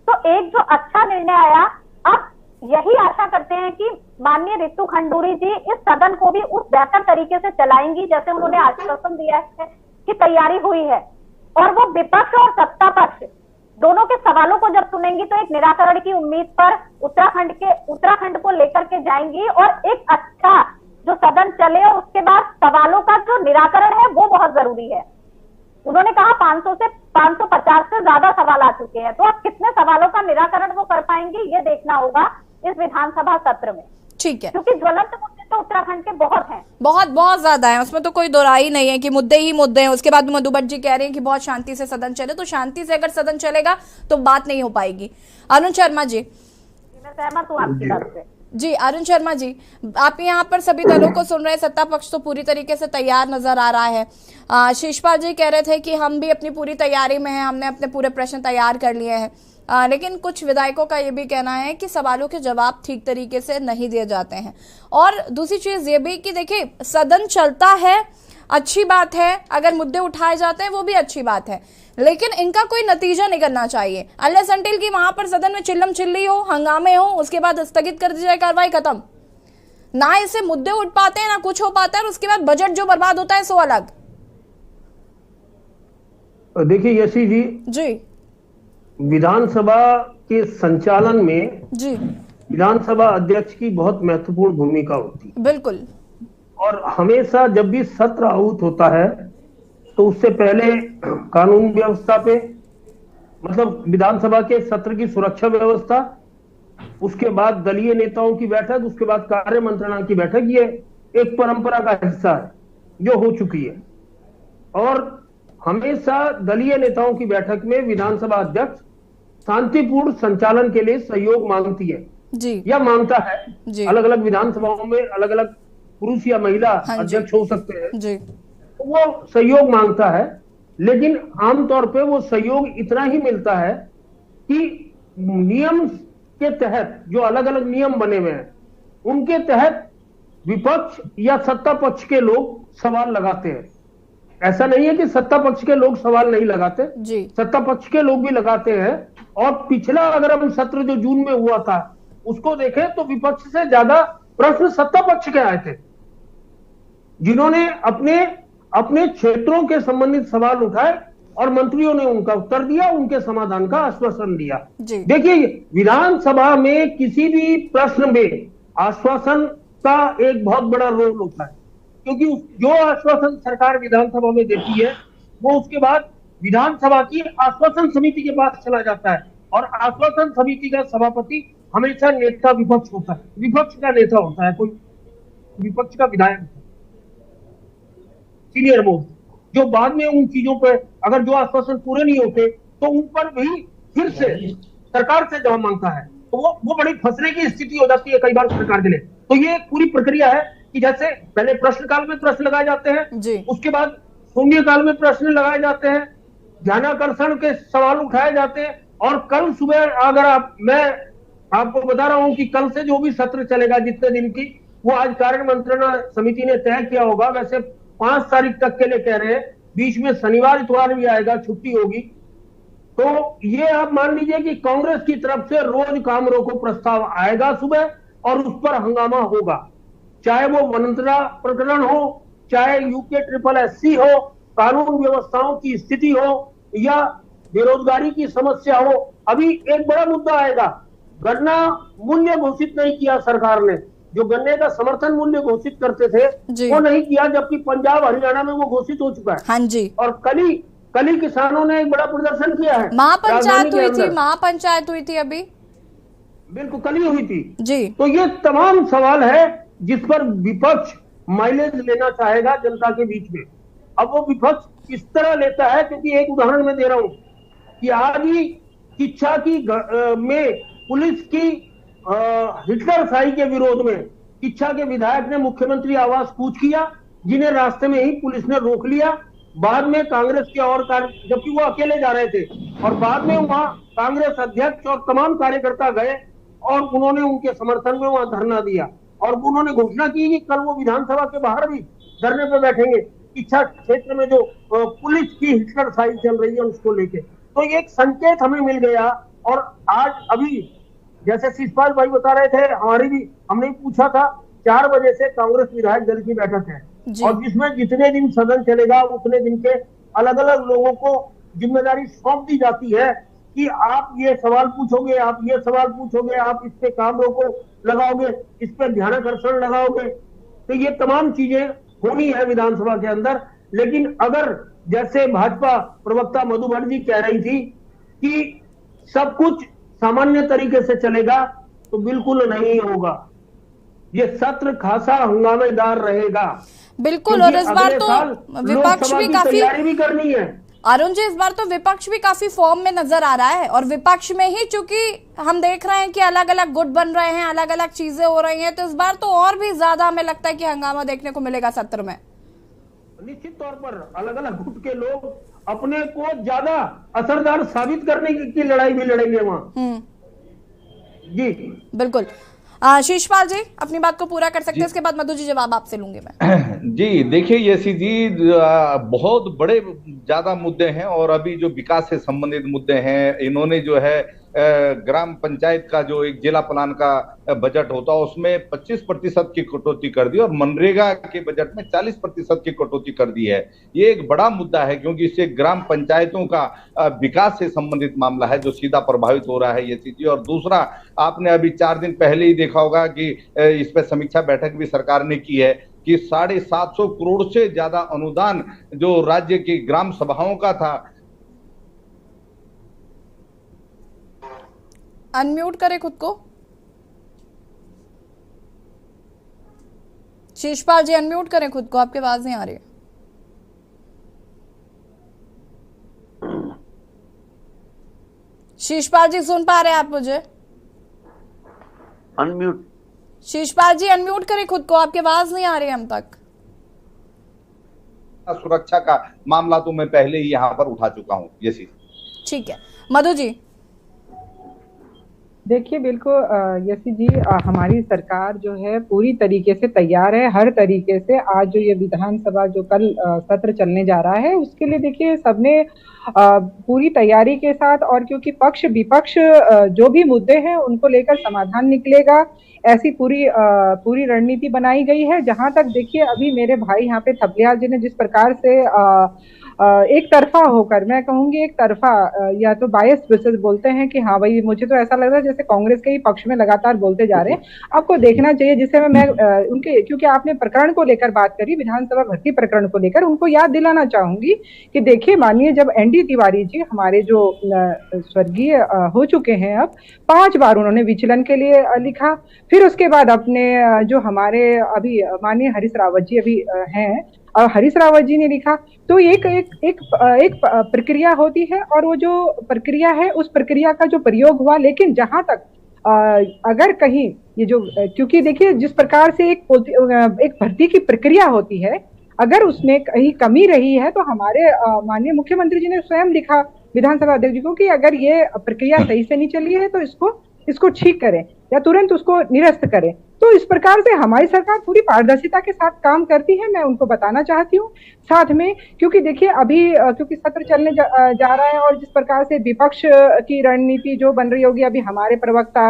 तो एक जो अच्छा निर्णय आया, अब यही आशा करते हैं कि माननीय रितु खंडूरी जी इस सदन को भी उस बेहतर तरीके से चलाएंगी जैसे उन्होंने आश्वासन दिया है कि तैयारी हुई है, और वो विपक्ष और सत्ता पक्ष दोनों के सवालों को जब सुनेंगी तो एक निराकरण की उम्मीद पर उत्तराखंड को लेकर के जाएंगी, और एक अच्छा जो सदन चले और उसके बाद सवालों का जो निराकरण है वो बहुत जरूरी है। उन्होंने कहा 500 से 550 से ज्यादा सवाल आ चुके हैं, तो अब कितने सवालों का निराकरण वो कर पाएंगे ये देखना होगा इस विधानसभा सत्र में। ठीक है, क्योंकि ज्वलंत मुद्दे तो उत्तराखंड के बहुत हैं, बहुत ज्यादा है, उसमें तो कोई दोराई नहीं है कि मुद्दे ही मुद्दे हैं। उसके बाद मधु भट्ट जी कह रहे हैं कि बहुत शांति से सदन चले, तो शांति से अगर सदन चलेगा तो बात नहीं हो पाएगी। अरुण शर्मा जी, मैं सहमत हूँ आपकी बात से। जी अरुण शर्मा जी, आप यहाँ पर सभी दलों को सुन रहे हैं, सत्ता पक्ष तो पूरी तरीके से तैयार नजर आ रहा है। शिषपाल जी कह रहे थे कि हम भी अपनी पूरी तैयारी में हैं, हमने अपने पूरे प्रश्न तैयार कर लिए हैं, लेकिन कुछ विधायकों का ये भी कहना है कि सवालों के जवाब ठीक तरीके से नहीं दिए जाते हैं। और दूसरी चीज ये भी कि देखिए, सदन चलता है अच्छी बात है, अगर मुद्दे उठाए जाते हैं वो भी अच्छी बात है, लेकिन इनका कोई नतीजा निकलना चाहिए। अनलेस अनटिल की वहां पर सदन में चिल्लम चिल्ली हो, हंगामे हो, उसके बाद स्थगित कर दी जाए कार्रवाई, खत्म। ना इससे मुद्दे उठ पाते हैं, ना कुछ हो पाता है, और उसके बाद बजट जो बर्बाद होता है सो अलग। देखिए यशी जी, विधानसभा के संचालन में जी विधानसभा अध्यक्ष की बहुत महत्वपूर्ण भूमिका होती है। बिल्कुल। और हमेशा जब भी सत्र आहूत होता है तो उससे पहले कानून व्यवस्था पे, मतलब विधानसभा के सत्र की सुरक्षा व्यवस्था, उसके बाद दलीय नेताओं की बैठक, उसके बाद कार्य मंत्रणा की बैठक, ये एक परंपरा का हिस्सा है जो हो चुकी है। और हमेशा दलीय नेताओं की बैठक में विधानसभा अध्यक्ष शांतिपूर्ण संचालन के लिए सहयोग मांगती है जी, या मांगता है। अलग अलग विधानसभाओं में अलग अलग पुरुष या महिला अध्यक्ष हो सकते हैं जी, तो वो सहयोग मांगता है। लेकिन आमतौर पे वो सहयोग इतना ही मिलता है कि नियम के तहत जो अलग अलग नियम बने हुए हैं उनके तहत विपक्ष या सत्ता पक्ष के लोग सवाल लगाते हैं। ऐसा नहीं है कि सत्ता पक्ष के लोग सवाल नहीं लगाते जी, सत्ता पक्ष के लोग भी लगाते हैं। और पिछला अगर हम सत्र जो जून में हुआ था उसको देखें तो विपक्ष से ज्यादा प्रश्न सत्ता पक्ष के आए थे, जिन्होंने अपने अपने क्षेत्रों के संबंधित सवाल उठाए और मंत्रियों ने उनका उत्तर दिया, उनके समाधान का आश्वासन दिया। देखिए, विधानसभा में किसी भी प्रश्न में आश्वासन का एक बहुत बड़ा रोल होता है, क्योंकि जो आश्वासन सरकार विधानसभा में देती है वो उसके बाद विधानसभा की आश्वासन समिति के पास चला जाता है, और आश्वासन समिति का सभापति हमेशा नेता विपक्ष होता है, विपक्ष का नेता होता है, कोई विपक्ष का विधायक, सीनियर मोस्ट, जो बाद में उन चीजों पर अगर जो आश्वासन पूरे नहीं होते तो उन पर भी फिर से सरकार से जवाब मांगता है, तो वो बड़ी फंसने की स्थिति हो जाती है कई बार सरकार के लिए। तो ये पूरी प्रक्रिया है कि जैसे पहले प्रश्नकाल में प्रश्न लगाए जाते हैं, उसके बाद शून्यकाल में प्रश्न लगाए जाते हैं, ध्यानाकर्षण के सवाल उठाए जाते हैं, और कल सुबह अगर मैं आपको बता रहा हूं कि कल से जो भी सत्र चलेगा जितने दिन की, वो आज कार्य मंत्रणा समिति ने तय किया होगा। वैसे 5 तारीख तक के लिए कह रहे हैं, बीच में शनिवार इतवार भी आएगा, छुट्टी होगी। तो ये आप मान लीजिए कि कांग्रेस की तरफ से रोज काम रोको प्रस्ताव आएगा सुबह, और उस पर हंगामा होगा, चाहे वो वनांतरा प्रकरण हो, चाहे UKSSC हो, कानून व्यवस्थाओं की स्थिति हो, या बेरोजगारी की समस्या हो। अभी एक बड़ा मुद्दा आएगा, गन्ना मूल्य घोषित नहीं किया सरकार ने, जो गन्ने का समर्थन मूल्य घोषित करते थे वो नहीं किया, जबकि पंजाब हरियाणा में वो घोषित हो चुका है। हाँ जी। और कल ही किसानों ने एक बड़ा प्रदर्शन किया है, महापंचायत हुई थी अभी, बिल्कुल कल ही हुई थी जी। तो ये तमाम सवाल है जिस पर विपक्ष माइलेज लेना चाहेगा जनता के बीच में। अब वो विपक्ष किस तरह लेता है, क्योंकि एक उदाहरण मैं दे रहा हूं कि आज ही शिक्षा की में पुलिस की हिटलरशाही के विरोध में शिक्षा के विधायक ने मुख्यमंत्री आवास कूच किया, जिन्हें रास्ते में ही पुलिस ने रोक लिया। बाद में कांग्रेस के और जबकि वो अकेले जा रहे थे, और बाद में वहां कांग्रेस अध्यक्ष और तमाम कार्यकर्ता गए और उन्होंने उनके समर्थन में वहां धरना दिया, और उन्होंने घोषणा की कि कल वो विधानसभा के बाहर भी धरने पर बैठेंगे शिक्षा क्षेत्र में जो पुलिस की हिटलरशाही चल रही है उसको लेके। तो ये एक संकेत हमें मिल गया। और आज अभी जैसे शिषपाल भाई बता रहे थे, हमने पूछा था, 4 बजे से कांग्रेस विधायक दल की बैठक है, और जिसमें जितने दिन सदन चलेगा उतने दिन के अलग अलग लोगों को जिम्मेदारी सौंप दी जाती है कि आप ये सवाल पूछोगे, आप ये सवाल पूछोगे, आप इस पे काम रोको लगाओगे, इस पे ध्यानाकर्षण लगाओगे। तो ये तमाम चीजें होनी है विधानसभा के अंदर। लेकिन अगर जैसे भाजपा प्रवक्ता मधु बनर्जी कह रही थी कि सब कुछ सामान्य तरीके से चलेगा, तो बिल्कुल नहीं होगा। ये सत्र खासा हंगामेदार रहेगा। बिल्कुल। और इस बार तो विपक्ष भी काफी तैयारी भी करनी है। अरुण जी, इस बार तो विपक्ष भी काफी फॉर्म में नजर आ रहा है, और विपक्ष में ही चूंकि हम देख रहे हैं कि अलग अलग गुट बन रहे हैं, अलग अलग चीजें हो रही हैं, तो इस बार तो और भी ज्यादा हमें लगता है कि हंगामा देखने को मिलेगा सत्र में। निश्चित तौर पर अलग अलग गुट के लोग अपने को ज्यादा असरदार साबित करने की लड़ाई भी लड़ेंगे वहां। जी बिल्कुल। शीशपाल जी अपनी बात को पूरा कर सकते हैं, उसके बाद मधु जी जवाब आपसे लूंगी मैं। जी देखिए यशी जी, बहुत बड़े ज्यादा मुद्दे हैं और अभी जो विकास से संबंधित मुद्दे हैं, इन्होंने जो है ग्राम पंचायत का जो एक जिला प्लान का बजट होता है उसमें 25% की कटौती कर दी और मनरेगा के बजट में 40% की कटौती कर दी है। ये एक बड़ा मुद्दा है क्योंकि इससे ग्राम पंचायतों का विकास से संबंधित मामला है जो सीधा प्रभावित हो रहा है ये चीज। और दूसरा, आपने अभी 4 दिन पहले ही देखा होगा कि इस पर समीक्षा बैठक भी सरकार ने की है कि 750 करोड़ से ज्यादा अनुदान जो राज्य की ग्राम सभाओं का था। अनम्यूट करें खुद को। शीशपाल जी अनम्यूट करें खुद को, आपकी आवाज नहीं आ रही। शीशपाल जी सुन पा रहे हैं आप मुझे? अनम्यूट। शीशपाल जी अनम्यूट करें खुद को, आपकी आवाज नहीं आ रही हम तक। सुरक्षा का मामला तो मैं पहले ही यहाँ पर उठा चुका हूँ। ये ठीक है, मधु जी। देखिए बिल्कुल यशी जी, हमारी सरकार जो है पूरी तरीके से तैयार है, हर तरीके से। आज जो ये विधानसभा जो कल सत्र चलने जा रहा है उसके लिए देखिए सबने पूरी तैयारी के साथ, और क्योंकि पक्ष विपक्ष जो भी मुद्दे हैं उनको लेकर समाधान निकलेगा, ऐसी पूरी रणनीति बनाई गई है। जहां तक देखिए अभी मेरे भाई यहाँ पे थपलियाल जी ने जिस प्रकार से एक तरफा होकर, मैं कहूंगी एक तरफा या तो बायस विसेस बोलते हैं कि हाँ भाई, मुझे तो ऐसा लग रहा है जैसे कांग्रेस के ही पक्ष में लगातार बोलते जा रहे हैं। आपको देखना चाहिए, जिससे मैं उनके, क्योंकि आपने प्रकरण को लेकर बात करी, विधानसभा भर्ती प्रकरण को लेकर, उनको याद दिलाना चाहूंगी कि देखिए माननीय जब एनडी तिवारी जी हमारे जो स्वर्गीय हो चुके हैं, अब 5 बार उन्होंने विचलन के लिए लिखा, फिर उसके बाद अपने जो हमारे अभी माननीय हरीश रावत जी अभी हैं, और हरीश रावत जी ने लिखा। तो एक प्रक्रिया होती है और वो जो प्रक्रिया है उस प्रक्रिया का जो प्रयोग हुआ। लेकिन जहां तक अगर कहीं ये जो, क्योंकि देखिए जिस प्रकार से एक भर्ती की प्रक्रिया होती है, अगर उसमें कहीं कमी रही है तो हमारे माननीय मुख्यमंत्री जी ने स्वयं लिखा विधानसभा अध्यक्ष जी को कि अगर ये प्रक्रिया सही से नहीं चली है तो इसको ठीक करें या तुरंत उसको निरस्त करें। तो इस प्रकार से हमारी सरकार पूरी पारदर्शिता के साथ काम करती है, मैं उनको बताना चाहती हूँ साथ में। क्योंकि देखिए अभी क्योंकि सत्र चलने जा रहा है और जिस प्रकार से विपक्ष की रणनीति जो बन रही होगी, अभी हमारे प्रवक्ता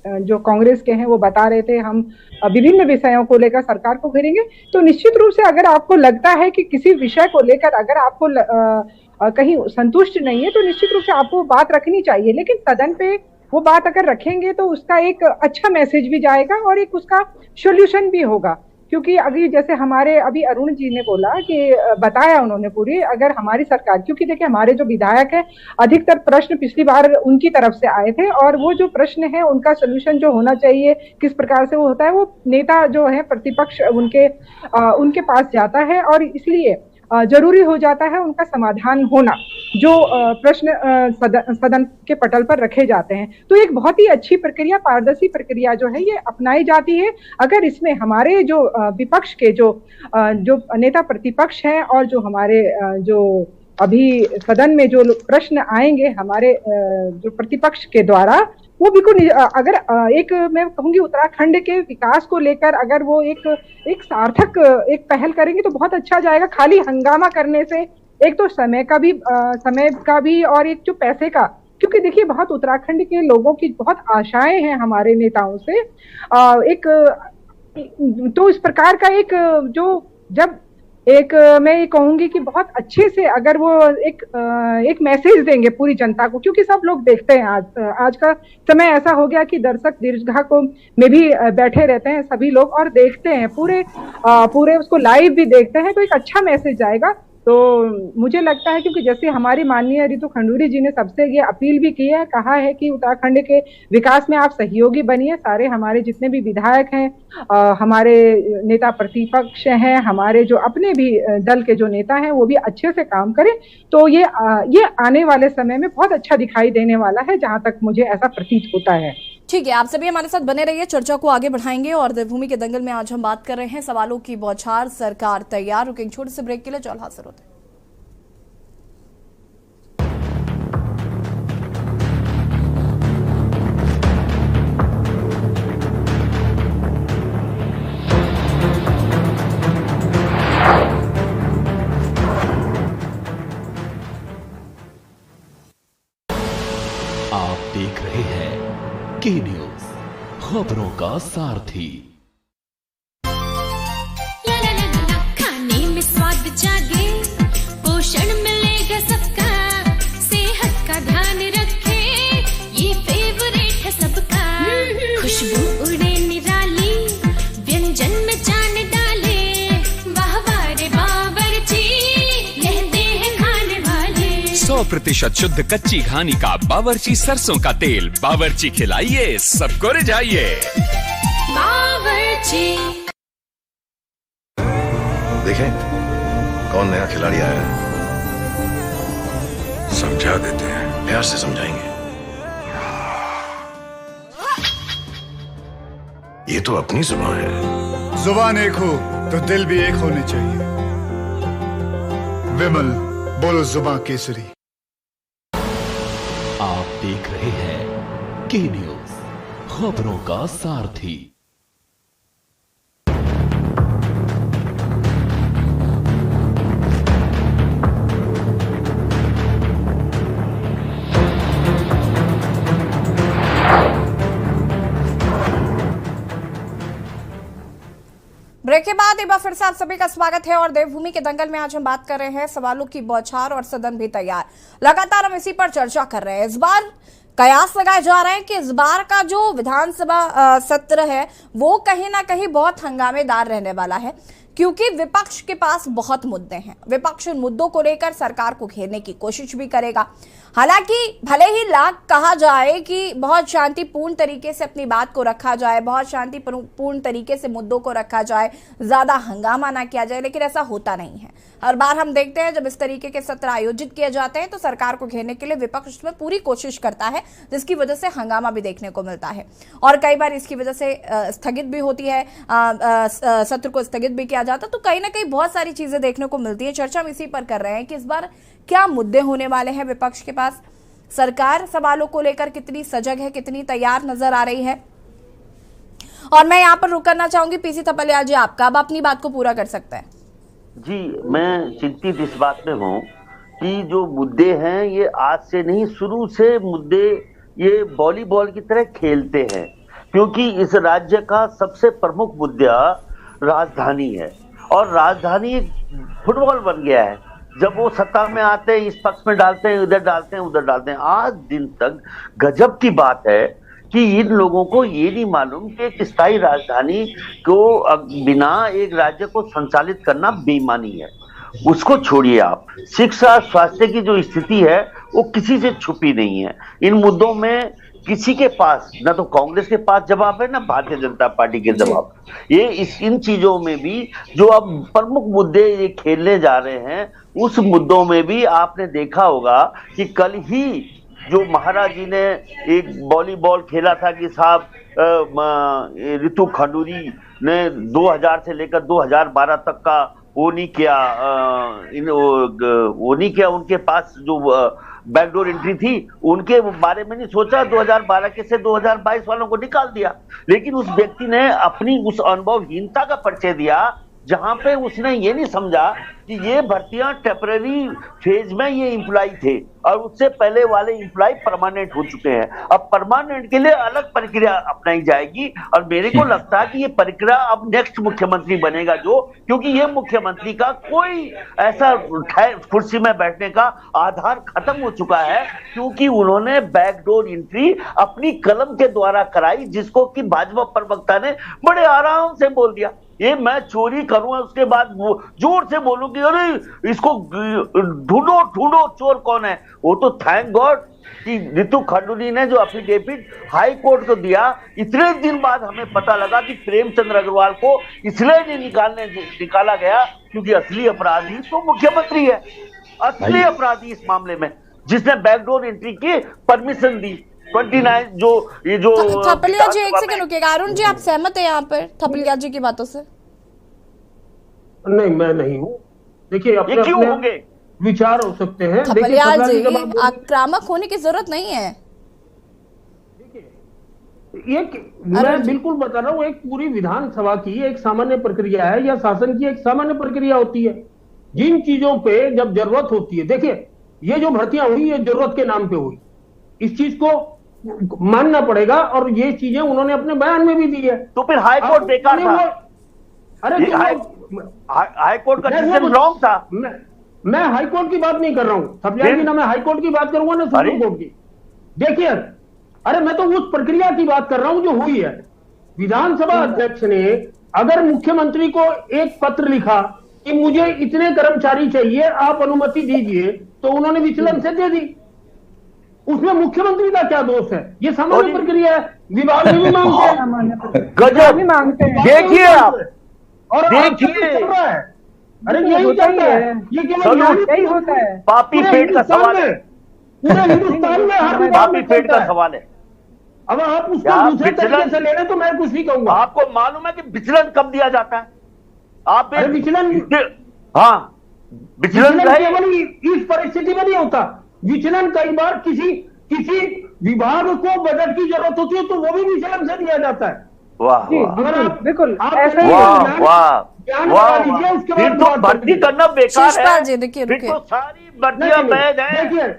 जो कांग्रेस के हैं वो बता रहे थे हम विभिन्न विषयों को लेकर सरकार को घेरेंगे। तो निश्चित रूप से अगर आपको लगता है कि किसी विषय को लेकर अगर आपको कहीं संतुष्ट नहीं है तो निश्चित रूप से आपको बात रखनी चाहिए, लेकिन सदन पे वो बात अगर रखेंगे तो उसका एक अच्छा मैसेज भी जाएगा और एक उसका सॉल्यूशन भी होगा। क्योंकि अभी जैसे हमारे अभी अरुण जी ने बोला कि बताया उन्होंने पूरी, अगर हमारी सरकार, क्योंकि देखिए हमारे जो विधायक है अधिकतर प्रश्न पिछली बार उनकी तरफ से आए थे और वो जो प्रश्न है उनका सलूशन जो होना चाहिए किस प्रकार से वो होता है, वो नेता जो है प्रतिपक्ष उनके पास जाता है और इसलिए जरूरी हो जाता है उनका समाधान होना, जो प्रश्न सदन के पटल पर रखे जाते हैं। तो एक बहुत ही अच्छी प्रक्रिया, पारदर्शी प्रक्रिया जो है ये अपनाई जाती है। अगर इसमें हमारे जो विपक्ष के जो नेता प्रतिपक्ष हैं और जो हमारे जो अभी सदन में जो प्रश्न आएंगे हमारे जो प्रतिपक्ष के द्वारा, वो बिल्कुल अगर एक मैं कहूंगी उत्तराखंड के विकास को लेकर अगर वो एक सार्थक एक पहल करेंगे तो बहुत अच्छा जाएगा। खाली हंगामा करने से एक तो समय का भी और एक जो पैसे का, क्योंकि देखिए बहुत उत्तराखंड के लोगों की बहुत आशाएं हैं हमारे नेताओं से, तो इस प्रकार का एक जो जब एक मैं ये कहूंगी कि बहुत अच्छे से अगर वो एक मैसेज देंगे पूरी जनता को, क्योंकि सब लोग देखते हैं आज का समय ऐसा हो गया कि दर्शक दीर्घा को में भी बैठे रहते हैं सभी लोग और देखते हैं पूरे उसको लाइव भी देखते हैं, तो एक अच्छा मैसेज आएगा। तो मुझे लगता है क्योंकि जैसे हमारी माननीय रितु खंडूरी जी ने सबसे ये अपील भी की है, कहा है कि उत्तराखंड के विकास में आप सहयोगी बनिए, सारे हमारे जितने भी विधायक हैं, हमारे नेता प्रतिपक्ष हैं, हमारे जो अपने भी दल के जो नेता हैं वो भी अच्छे से काम करें। तो ये आने वाले समय में बहुत अच्छा दिखाई देने वाला है, जहां तक मुझे ऐसा प्रतीत होता है। ठीक है, आप सभी हमारे साथ बने रहिए, चर्चा को आगे बढ़ाएंगे। और देवभूमि के दंगल में आज हम बात कर रहे हैं सवालों की बौछार, सरकार तैयार। रुकेंगे छोटे से ब्रेक के लिए, चौल हाजिर होते हैं। की न्यूज, खबरों का सारथी। खाने में स्वाद जागे, पोषण मिलेगा सबका, सेहत का ध्यान रखे, ये फेवरेट है सबका। खुशबू उड़े निराली, व्यंजन में जान डाले, वाह वाह रे बावर्ची, कहते हैं खाने वाले। 100% शुद्ध कच्ची घानी का बावर्ची सरसों का तेल, बावर्ची खिलाइए सबको रिझाइए। बावर्ची। देखें कौन नया खिलाड़ी आया है, समझा देते हैं, प्यार से समझाएंगे। ये तो अपनी जुबान है। जुबान एक हो तो दिल भी एक होने चाहिए। विमल बोलो जुबान केसरी। आप देख रहे हैं की न्यूज, खबरों का सारथी। ब्रेक के बाद एक बार फिर से आप सभी का स्वागत है और देवभूमि के दंगल में आज हम बात कर रहे हैं सवालों की बौछार और सदन भी तैयार। लगातार हम इसी पर चर्चा कर रहे हैं। इस बार कयास लगाए जा रहे हैं कि इस बार का जो विधानसभा सत्र है वो कहीं ना कहीं बहुत हंगामेदार रहने वाला है, क्योंकि विपक्ष के पास बहुत मुद्दे हैं। विपक्ष उन मुद्दों को लेकर सरकार को घेरने की कोशिश भी करेगा। हालांकि भले ही लाख कहा जाए कि बहुत शांतिपूर्ण तरीके से अपनी बात को रखा जाए, बहुत शांतिपूर्ण तरीके से मुद्दों को रखा जाए, ज्यादा हंगामा ना किया जाए, लेकिन ऐसा होता नहीं है। हर बार हम देखते हैं जब इस तरीके के सत्र आयोजित किए जाते हैं तो सरकार को घेरने के लिए विपक्ष उसमें पूरी कोशिश करता है, जिसकी वजह से हंगामा भी देखने को मिलता है और कई बार इसकी वजह से स्थगित भी होती है, सत्र को स्थगित भी किया जाता। तो कहीं ना कहीं बहुत सारी चीजें देखने को मिलती है। चर्चा हम इसी पर कर रहे हैं कि इस बार क्या मुद्दे होने वाले हैं विपक्ष के पास, सरकार सवालों को लेकर कितनी सजग है, कितनी तैयार नजर आ रही है। और मैं यहाँ पर रुक करना चाहूंगी पीसी थपलियाल जी, आपका अब अपनी बात को पूरा कर सकते हैं। जी, मैं चिंतित इस बात में हूँ कि जो मुद्दे हैं ये आज से नहीं, शुरू से मुद्दे ये वॉलीबॉल की तरह खेलते हैं, क्योंकि इस राज्य का सबसे प्रमुख मुद्दा राजधानी है और राजधानी फुटबॉल बन गया है। जब वो सत्ता में आते हैं इस पक्ष में डालते हैं, उधर डालते हैं, उधर डालते हैं। आज दिन तक गजब की बात है कि इन लोगों को ये नहीं मालूम कि एक स्थायी राजधानी को बिना एक राज्य को संचालित करना बेईमानी है। उसको छोड़िए आप, शिक्षा स्वास्थ्य की जो स्थिति है वो किसी से छुपी नहीं है। इन मुद्दों में किसी के पास ना तो कांग्रेस के पास जवाब है ना भारतीय जनता पार्टी के जवाब। ये इन चीजों में भी जो अब प्रमुख मुद्दे ये खेलने जा रहे हैं, उस मुद्दों में भी आपने देखा होगा कि कल ही जो महाराज जी ने एक वॉलीबॉल खेला था कि साहब रितु खंडूरी ने 2000 से लेकर 2012 तक का वो नहीं किया, उनके पास जो बैकडोर एंट्री थी उनके बारे में नहीं सोचा, 2012 के से 2022 वालों को निकाल दिया। लेकिन उस व्यक्ति ने अपनी उस अनुभवहीनता का परिचय दिया, जहां पे उसने ये नहीं समझा कि ये भर्तियां टेम्पररी फेज में ये एम्प्लॉय थे और उससे पहले वाले एम्प्लॉय परमानेंट हो चुके हैं। अब परमानेंट के लिए अलग प्रक्रिया अपनाई जाएगी और मेरे को लगता है कि ये प्रक्रिया अब नेक्स्ट मुख्यमंत्री बनेगा जो, क्योंकि ये मुख्यमंत्री का कोई ऐसा कुर्सी में बैठने का आधार खत्म हो चुका है, क्योंकि उन्होंने बैकडोर एंट्री अपनी कलम के द्वारा कराई, जिसको कि भाजपा प्रवक्ता ने बड़े आराम से बोल दिया ये मैं चोरी करूंगा, उसके बाद वो जोर से बोलूं कि अरे इसको ढूंढो ढूंढो चोर कौन है। वो तो थैंक गॉड कि रितु खंडूरी ने जो एफिडेविट हाई कोर्ट को दिया, इतने दिन बाद हमें पता लगा कि प्रेमचंद्र अग्रवाल को इसलिए नहीं निकाला गया क्योंकि असली अपराधी तो मुख्यमंत्री है, असली अपराधी इस मामले में, जिसने बैकडोर एंट्री की परमिशन दी। 29 जो ये जो थपलिया जी, एक सेकंड रुकिएगा। अरुण जी, आप सहमत है यहाँ पर थपलिया जी की बातों से? नहीं, मैं नहीं हूँ। देखिए, अपने क्यों होंगे विचार हो सकते हैं। थपलिया जी, आक्रामक होने की जरूरत नहीं है। देखिए, मैं बिल्कुल बता रहा हूँ, एक पूरी विधानसभा की एक सामान्य प्रक्रिया है या शासन की एक सामान्य प्रक्रिया होती है। जिन चीजों पे जब जरूरत होती है, देखिए ये जो भर्तियां हुई ये जरूरत के नाम पे हुई, इस चीज को मानना पड़ेगा, और ये चीजें उन्होंने अपने बयान में भी दी है। तो फिर हाई कोर्ट बेकार था। अरे हाई कोर्ट का डिसीजन रॉन्ग था। मैं हाई कोर्ट की बात नहीं कर रहा हूं सब्याल जी, ना मैं हाई कोर्ट की बात करूंगा ना सुप्रीम कोर्ट की। देखिए, अरे मैं तो उस प्रक्रिया की बात कर रहा हूं जो हुई है। विधानसभा अध्यक्ष ने अगर मुख्यमंत्री को एक पत्र लिखा कि मुझे इतने कर्मचारी चाहिए, आप अनुमति दीजिए, तो उन्होंने विचलन से दे दी। उसमें मुख्यमंत्री का क्या दोष है? ये सामान्य प्रक्रिया है, विभाग में भी मांगते हैं, गजब भी मांगते हैं। देखिए आप, और देखिए चल रहा है। अरे यही चलता है, ये केवल यही होता है। पापी पेट का सवाल है, पूरे हिंदुस्तान में हर विभाग पापी में पेट का सवाल है। अब आप उसको दूसरे तरीके से ले लें तो मैं कुछ नहीं कहूंगा। आपको मालूम है कि विचलन कब दिया जाता है? आप विचलन, हाँ, विचलन केवल इस परिस्थिति में नहीं होता। विचलन कई बार किसी विभाग को बजट की जरूरत होती है तो वो भी विचलन से दिया जाता है। वाह बिल्कुल, वाह वाह, फिर तो भर्ती करना बेकार है। देखिए फिर तो सारी भर्तियां वैध हैं। देखिए,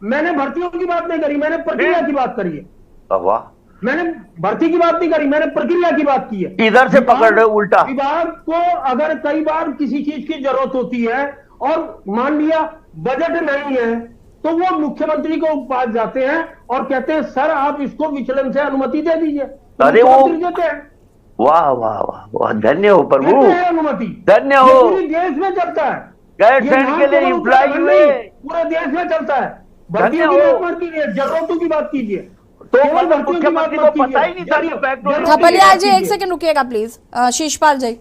मैंने भर्तियों की बात नहीं करी, मैंने प्रक्रिया की बात करी है। वाह, मैंने भर्ती की बात नहीं करी, मैंने प्रक्रिया की बात की है। इधर से पकड़ रहे उल्टा। विभाग को अगर कई बार किसी चीज की जरूरत होती है और मान लिया बजट नहीं है, तो वो मुख्यमंत्री को पास जाते हैं और कहते हैं सर आप इसको विचलन से अनुमति दे दीजिए। अरे वो देते हैं। वाह वाह वाह वाह, धन्य हो प्रभु, अनुमति धन्य हो। पूरे देश में चलता है, गैरसैंण के लिए इम्प्लॉय हुए, पूरे देश में चलता है। धन्य हो। जरूरतों की बात कीजिए तो मतलब मुख्यमंत्री को पता ही नहीं था कि फैक्ट्री। थपलिया जी एक सेकंड रुकिएगा प्लीज। शीशपाल जी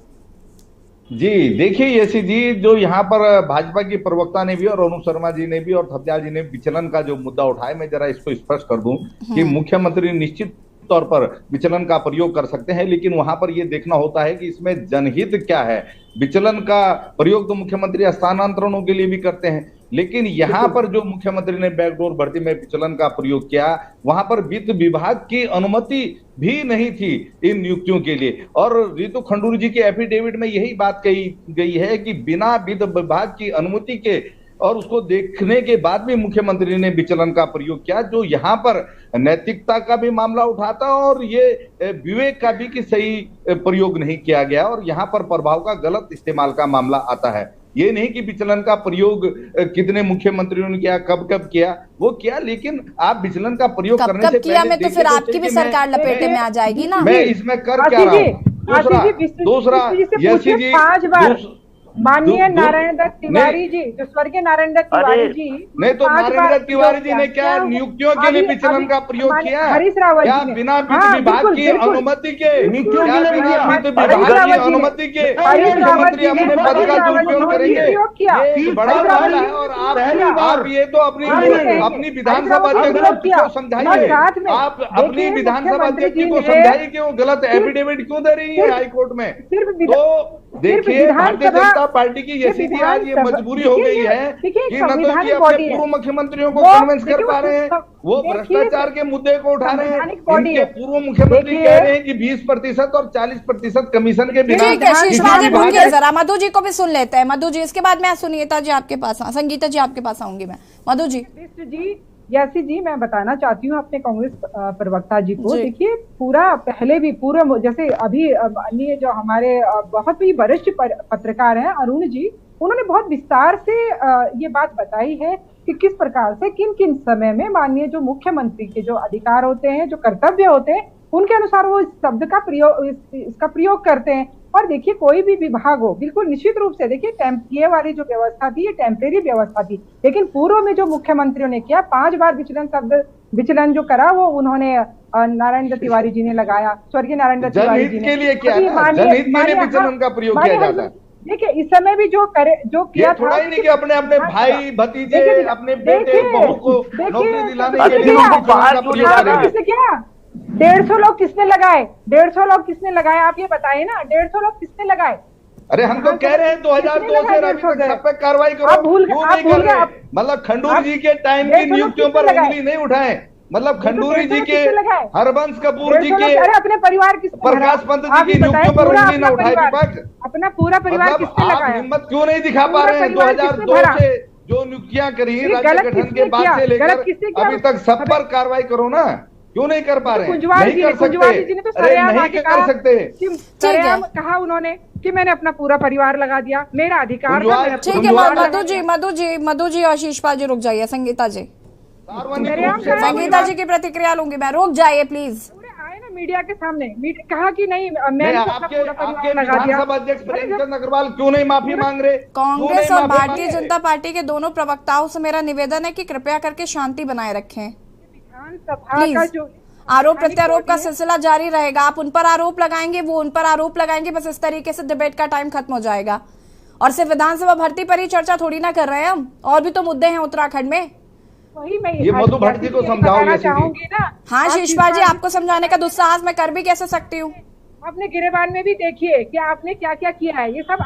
जी, देखिए यशी जी, जो यहाँ पर भाजपा की प्रवक्ता ने भी और अनु शर्मा जी ने भी और थपलिया जी ने विचलन का जो मुद्दा उठाया, मैं जरा इसको स्पष्ट कर दूं कि मुख्यमंत्री निश्चित तौर पर विचलन का प्रयोग कर सकते हैं, लेकिन वहां पर यह देखना होता है कि इसमें जनहित क्या है। विचलन का प्रयोग तो मुख्यमंत्री स्थानांतरणों के लिए भी करते हैं, लेकिन यहाँ पर जो मुख्यमंत्री ने बैकडोर भर्ती में विचलन का प्रयोग किया, वहां पर वित्त विभाग की अनुमति भी नहीं थी इन नियुक्तियों के लिए। और रितु खंडूरी जी के एफिडेविट में यही बात कही गई है कि बिना वित्त विभाग की अनुमति के और उसको देखने के बाद भी मुख्यमंत्री ने विचलन का प्रयोग किया, जो यहाँ पर नैतिकता का भी मामला उठाता और ये विवेक का भी कि सही प्रयोग नहीं किया गया और यहाँ पर प्रभाव का गलत इस्तेमाल का मामला आता है। ये नहीं कि विचलन का प्रयोग कितने मुख्यमंत्रियों ने किया, कब कब किया, वो किया, लेकिन आप विचलन का प्रयोग करने से किया में तो फिर आपकी भी सरकार लपेटे में आ जाएगी ना। मैं इसमें कर क्या रहा हूँ। दूसरा यशी जी, माननीय नारायण दत्त तिवारी जी, जो स्वर्गीय नारायण दत्त तिवारी जी, नहीं तो नारायण दत्त तिवारी जी ने क्या नियुक्तियों के लिए विचलन का प्रयोग किया? हरीश रावत क्या बिना वित्त विभाग की अनुमति के, क्या बिना वित्त विभाग की अनुमति के मुख्यमंत्री अपने पद का दुरुपयोग करेंगे? ये बड़ा मामला है और आप ये तो अपनी विधानसभा अध्यक्ष को समझाइए, आप अपनी विधानसभा अध्यक्ष को समझाइए कि वो गलत एफिडेविट क्यों दे रही है हाईकोर्ट में। तो देखिए, भारतीय जनता पार्टी की ये सीधी आज ये मजबूरी हो गई है कि न तो ये अपने पूर्व मुख्यमंत्रियों को कन्विंस कर पा रहे हैं, वो भ्रष्टाचार के मुद्दे को उठा रहे हैं। इनके पूर्व मुख्यमंत्री कह रहे हैं कि 20% और 40% कमीशन के बिना। जरा मधु जी को भी सुन लेते हैं। मधु जी, इसके बाद मैं सुनीता जी आपके पास, संगीता जी आपके पास आऊंगी मैं। मधु जी यासी जी, मैं बताना चाहती हूँ अपने कांग्रेस प्रवक्ता जी को। देखिए, पूरा पहले भी पूरा जैसे अभी अन्य जो हमारे बहुत ही वरिष्ठ पत्रकार हैं अरुण जी, उन्होंने बहुत विस्तार से ये बात बताई है कि किस प्रकार से किन किन समय में माननीय जो मुख्यमंत्री के जो अधिकार होते हैं, जो कर्तव्य होते हैं, उनके अनुसार वो इस शब्द का प्रयोग, इसका प्रयोग करते हैं। और देखिए, कोई भी विभाग हो, बिल्कुल निश्चित रूप से देखिए, ये वाली जो व्यवस्था थी ये टेम्परेरी व्यवस्था थी, लेकिन पूर्व में जो मुख्यमंत्रियों ने किया, 5 बार विचलन जो करा वो उन्होंने नारायण दत्त तिवारी जी ने लगाया, स्वर्गीय नारायण दत्त तिवारी जी ने विचलन का प्रयोग किया जाता है। देखिए, इस समय भी जो किया थोड़ा ही नहीं कि अपने अपने भाई भतीजे, अपने बेटे बहू को नौकरी दिलाने के लिए किसने किया? 150 लोग किसने लगाए? 150 लोग किसने लगाए? आप ये बताइए ना, 150 लोग किसने लगाए? अरे हम तो कह रहे हैं 2002 से अभी तक सब पे कार्रवाई करो, मतलब खंडूरी जी के टाइम की नियुक्तियों पर उंगली नहीं उठाए, मतलब खंडूरी जी के, हरबंश कपूर जी के, अपने परिवार की, प्रकाश पंत जी की नियुक्तियों पर उंगली न उठाए विपक्ष। अपना पूरा परिवार किसने लगाया? हिम्मत क्यों नहीं दिखा पा रहे हैं? 2002 से जो नियुक्तियां करी राज्य गठन के बाद से लेकर अभी तक सब पर कार्रवाई करो ना। क्यों नहीं कर पा रहे हैं? कुंजवाल नहीं कर जी ने तो सकते, अरे नहीं कर सकते। सरेआम कहा उन्होंने कि मैंने अपना पूरा परिवार लगा दिया, मेरा अधिकार था। ठीक है मधु जी और शीशपाल जी रुक जाइए। संगीता जी की प्रतिक्रिया लूंगी मैं, रुक जाइए प्लीज। आए ना मीडिया के सामने कहा कि नहीं मैंने आपके विधानसभा अध्यक्ष प्रेमचंद अग्रवाल क्यों नहीं माफी मांग रहे? कांग्रेस और भारतीय जनता पार्टी के दोनों प्रवक्ताओं से मेरा निवेदन है कि कृपया करके शांति बनाए रखें। प्लीज, आरोप प्रत्यारोप का सिलसिला जारी रहेगा। आप उन पर आरोप लगाएंगे, वो उन पर आरोप लगाएंगे, बस इस तरीके से डिबेट का टाइम खत्म हो जाएगा। और सिर्फ विधानसभा भर्ती पर ही चर्चा थोड़ी ना कर रहे हैं हम, और भी तो मुद्दे हैं उत्तराखंड में। वही मैं ये मधु भट्ट जी को समझाओ चाहूंगी ना। हाँ शीशपाल जी, आपको समझाने का दुस्साहस मैं कर भी कैसे सकती हूँ? आपने गिरेबान में भी देखिए कि आपने क्या क्या किया है। ये सब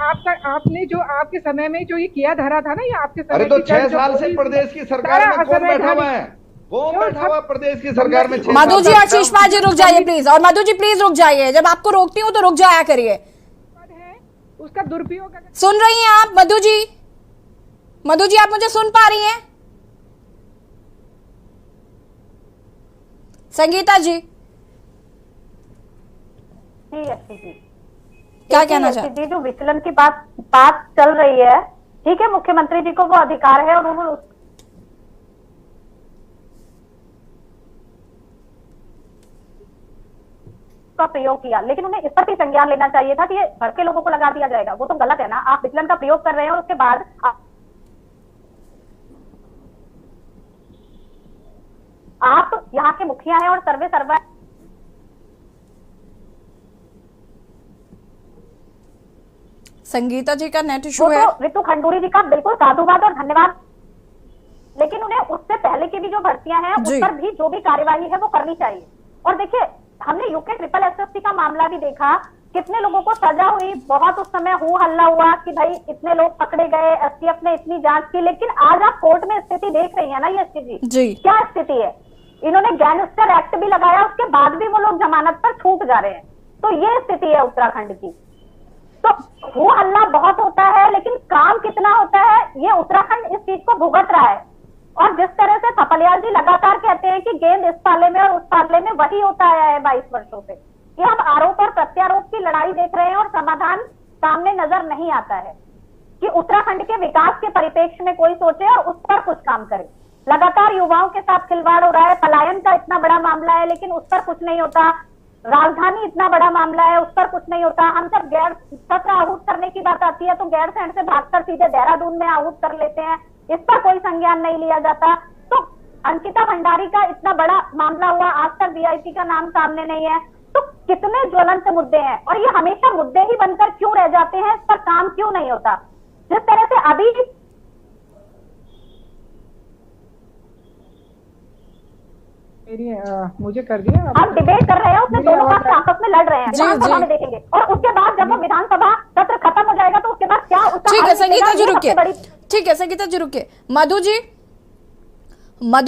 आपने जो आपके समय में जो ये किया धरा था ना, ये आपके समय। अरे तो 6 साल से प्रदेश की सरकार में कौन बैठा हुआ है? कौन बैठा हुआ प्रदेश की सरकार में? मधु जी और शीशपाल जी रुक जाइए प्लीज, और मधु जी प्लीज रुक जाइए। जब आपको रोकती हूँ तो रुक जाया करिए। उसका दुरुपयोग सुन रही हैं आप मधु जी? मधु जी आप मुझे सुन पा रही हैं? संगीता जी क्या कहना चाहते? जो विचलन की बात चल रही है, ठीक है, मुख्यमंत्री जी को वो अधिकार है और उन्होंने का प्रयोग किया, लेकिन उन्हें इस पर भी संज्ञान लेना चाहिए था कि ये भर के लोगों को लगा दिया जाएगा। वो तो गलत है ना। आप विचलन का प्रयोग कर रहे हैं और उसके बाद आप यहाँ के मुखिया हैं और सर्वे सर्वा। संगीता जी का नेट इशू है। तो रितु खंडूरी जी का बिल्कुल साधुवाद और धन्यवाद, लेकिन उन्हें उससे पहले की भी जो भर्तियां हैं उस पर भी जो भी कार्यवाही है वो करनी चाहिए। और देखिए, हमने यूके ट्रिपल एसएससी का मामला भी देखा, कितने लोगों को सजा हुई, बहुत उस समय हल्ला हुआ कि भाई इतने लोग पकड़े गए, एसटीएफ ने इतनी जांच की, लेकिन आज आप कोर्ट में स्थिति देख रही है ना ये स्थिति जी, क्या स्थिति है। इन्होंने गैंगस्टर एक्ट भी लगाया, उसके बाद भी वो लोग जमानत पर छूट जा रहे हैं। तो ये स्थिति है उत्तराखंड की। तो वो हल्ला बहुत होता है, लेकिन काम कितना होता है ये उत्तराखंड इस चीज को भुगत रहा है। और जिस तरह से थपलियाल जी लगातार कहते हैं कि गेंद इस पाले में और उस पाले में, वही होता आया है 22 वर्षों से। ये हम आरोप और प्रत्यारोप की लड़ाई देख रहे हैं और समाधान सामने नजर नहीं आता है कि उत्तराखंड के विकास के परिप्रेक्ष्य में कोई सोचे और उस पर कुछ काम करे। लगातार युवाओं के साथ खिलवाड़ हो रहा है। पलायन का इतना बड़ा मामला है, लेकिन उस पर कुछ नहीं होता। राजधानी इतना बड़ा मामला है, उस पर कुछ नहीं होता। हम जब गैर सत्र आहूत करने की बात आती है तो गैरसैंण से भागकर सीधे देहरादून में आहूत कर लेते हैं, इस पर कोई संज्ञान नहीं लिया जाता। तो अंकिता भंडारी का इतना बड़ा मामला हुआ, आज तक वीआईपी का नाम सामने नहीं है। तो कितने ज्वलंत मुद्दे हैं और ये हमेशा मुद्दे ही बनकर क्यों रह जाते हैं, इस पर काम क्यों नहीं होता? जिस तरह से अभी मुझे कर दिया, हम डिबेट कर रहे हैं, उसमें दोनों पक्ष आपस में लड़ रहे हैं, विधानसभा में देखेंगे। और उसके बाद जब वो विधानसभा सत्र खत्म हो जाएगा तो उसके बाद क्या उसका ठीक है संगीता जी रुकिए, ठीक है संगीता जी रुकिए। मधु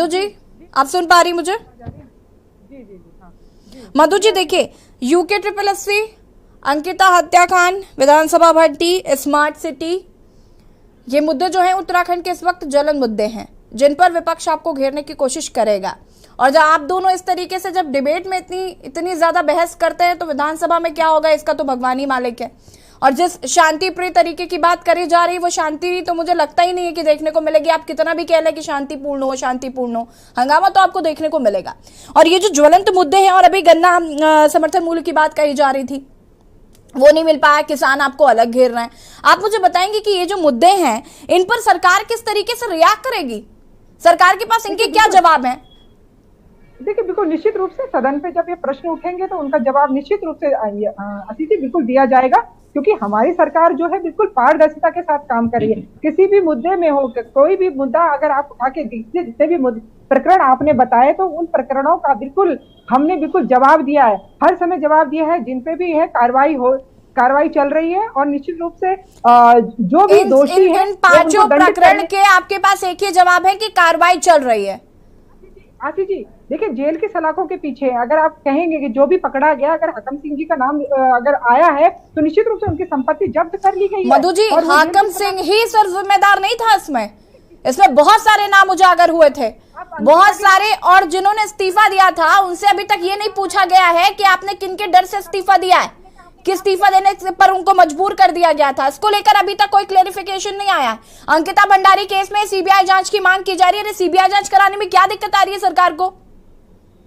जी आप सुन पा रही मुझे? मधु जी देखिए, यूके ट्रिपल एससी, अंकिता हत्याकांड, विधानसभा भर्ती, स्मार्ट सिटी, ये मुद्दे जो हैं उत्तराखंड के इस वक्त ज्वलंत मुद्दे हैं जिन पर विपक्ष आपको घेरने की कोशिश करेगा। और जब आप दोनों इस तरीके से जब डिबेट में इतनी ज्यादा बहस करते हैं तो विधानसभा में क्या होगा इसका तो भगवान ही मालिक है। और जिस शांति प्रिय तरीके की बात करी जा रही है वो शांति तो मुझे लगता ही नहीं है कि देखने को मिलेगी। आप कितना भी कह लें कि शांतिपूर्ण हो, हंगामा तो आपको देखने को मिलेगा। और ये जो ज्वलंत मुद्दे हैं, और अभी गन्ना समर्थन मूल्य की बात कही जा रही थी, वो नहीं मिल पाया, किसान आपको अलग घेर रहे हैं। आप मुझे बताएंगे कि ये जो मुद्दे हैं इन पर सरकार किस तरीके से रिएक्ट करेगी? सरकार के पास इनके क्या जवाब हैं? देखिए, बिल्कुल निश्चित रूप से सदन पे जब ये प्रश्न उठेंगे तो उनका जवाब निश्चित रूप से अतिथि बिल्कुल दिया जाएगा, क्योंकि हमारी सरकार जो है बिल्कुल पारदर्शिता के साथ काम कर रही है। किसी भी मुद्दे में हो, कोई भी मुद्दा अगर आप उठा के जितने भी प्रकरण आपने बताए तो उन प्रकरणों का बिल्कुल हमने बिल्कुल जवाब दिया है, हर समय जवाब दिया है। जिन पे भी है कार्रवाई चल रही है और निश्चित रूप से जो भी दोषी है, इन पांचों प्रकरण के आपके पास एक ही जवाब है कि कार्रवाई चल रही है। आशी जी देखिए, जेल की सलाखों के पीछे अगर आप कहेंगे कि जो भी पकड़ा गया, अगर हाकम सिंह जी का नाम अगर आया है तो निश्चित रूप से उनकी संपत्ति जब्त कर ली गई है। मधु जी, हाकम सिंह ही सिर्फ जिम्मेदार नहीं था, इसमें बहुत सारे नाम उजागर हुए थे। आप बहुत सारे और जिन्होंने इस्तीफा दिया था उनसे अभी तक ये नहीं पूछा गया है कि आपने किनके डर से इस्तीफा दिया है, कि इस्तीफा देने पर उनको मजबूर कर दिया गया था। इसको लेकर अभी तक कोई क्लेरिफिकेशन नहीं आया है। अंकिता भंडारी केस में सीबीआई जांच की मांग की जा रही है। सीबीआई जांच कराने में क्या दिक्कत आ रही है सरकार को?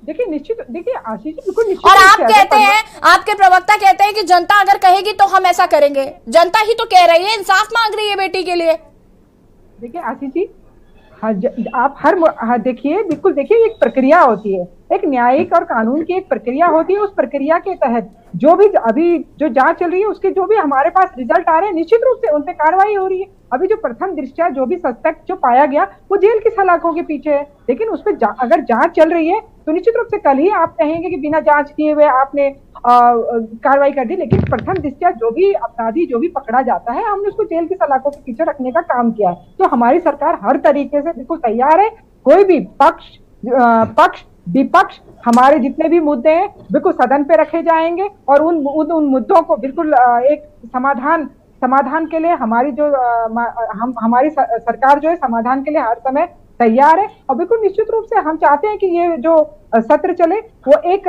देखिए निश्चित, देखिए आशीष जी बिल्कुल निश्चित। और आप कहते हैं, आपके प्रवक्ता कहते हैं कि जनता अगर कहेगी तो हम ऐसा करेंगे। जनता ही तो कह रही है, इंसाफ मांग रही है बेटी के लिए। देखिए आशीष जी, आप देखिए, बिल्कुल देखिए, एक प्रक्रिया होती है, एक न्यायिक और कानून की एक प्रक्रिया होती है। उस प्रक्रिया के तहत जो भी अभी जो जांच चल रही है उसके जो भी हमारे पास रिजल्ट आ रहे हैं, निश्चित रूप से उन पे कार्रवाई हो रही है। अभी जो प्रथम दृष्टया जो भी सस्पेक्ट जो पाया गया वो जेल की सलाखों के पीछे है, लेकिन उस पर अगर जांच चल रही है तो निश्चित रूप से कल ही आप कहेंगे कि बिना जांच किए हुए आपने कार्रवाई कर दी। लेकिन प्रथम दृष्टया जो भी अपराधी जो भी पकड़ा जाता है, हमने उसको जेल की सलाखों के पीछे रखने का काम किया है। तो हमारी सरकार हर तरीके से बिल्कुल तैयार है। कोई भी पक्ष विपक्ष, हमारे जितने भी मुद्दे हैं बिल्कुल सदन पे रखे जाएंगे और उन मुद्दों को बिल्कुल एक समाधान के लिए हमारी सरकार जो है समाधान के लिए हर समय तैयार है। और बिल्कुल निश्चित रूप से हम चाहते हैं कि ये जो सत्र चले वो एक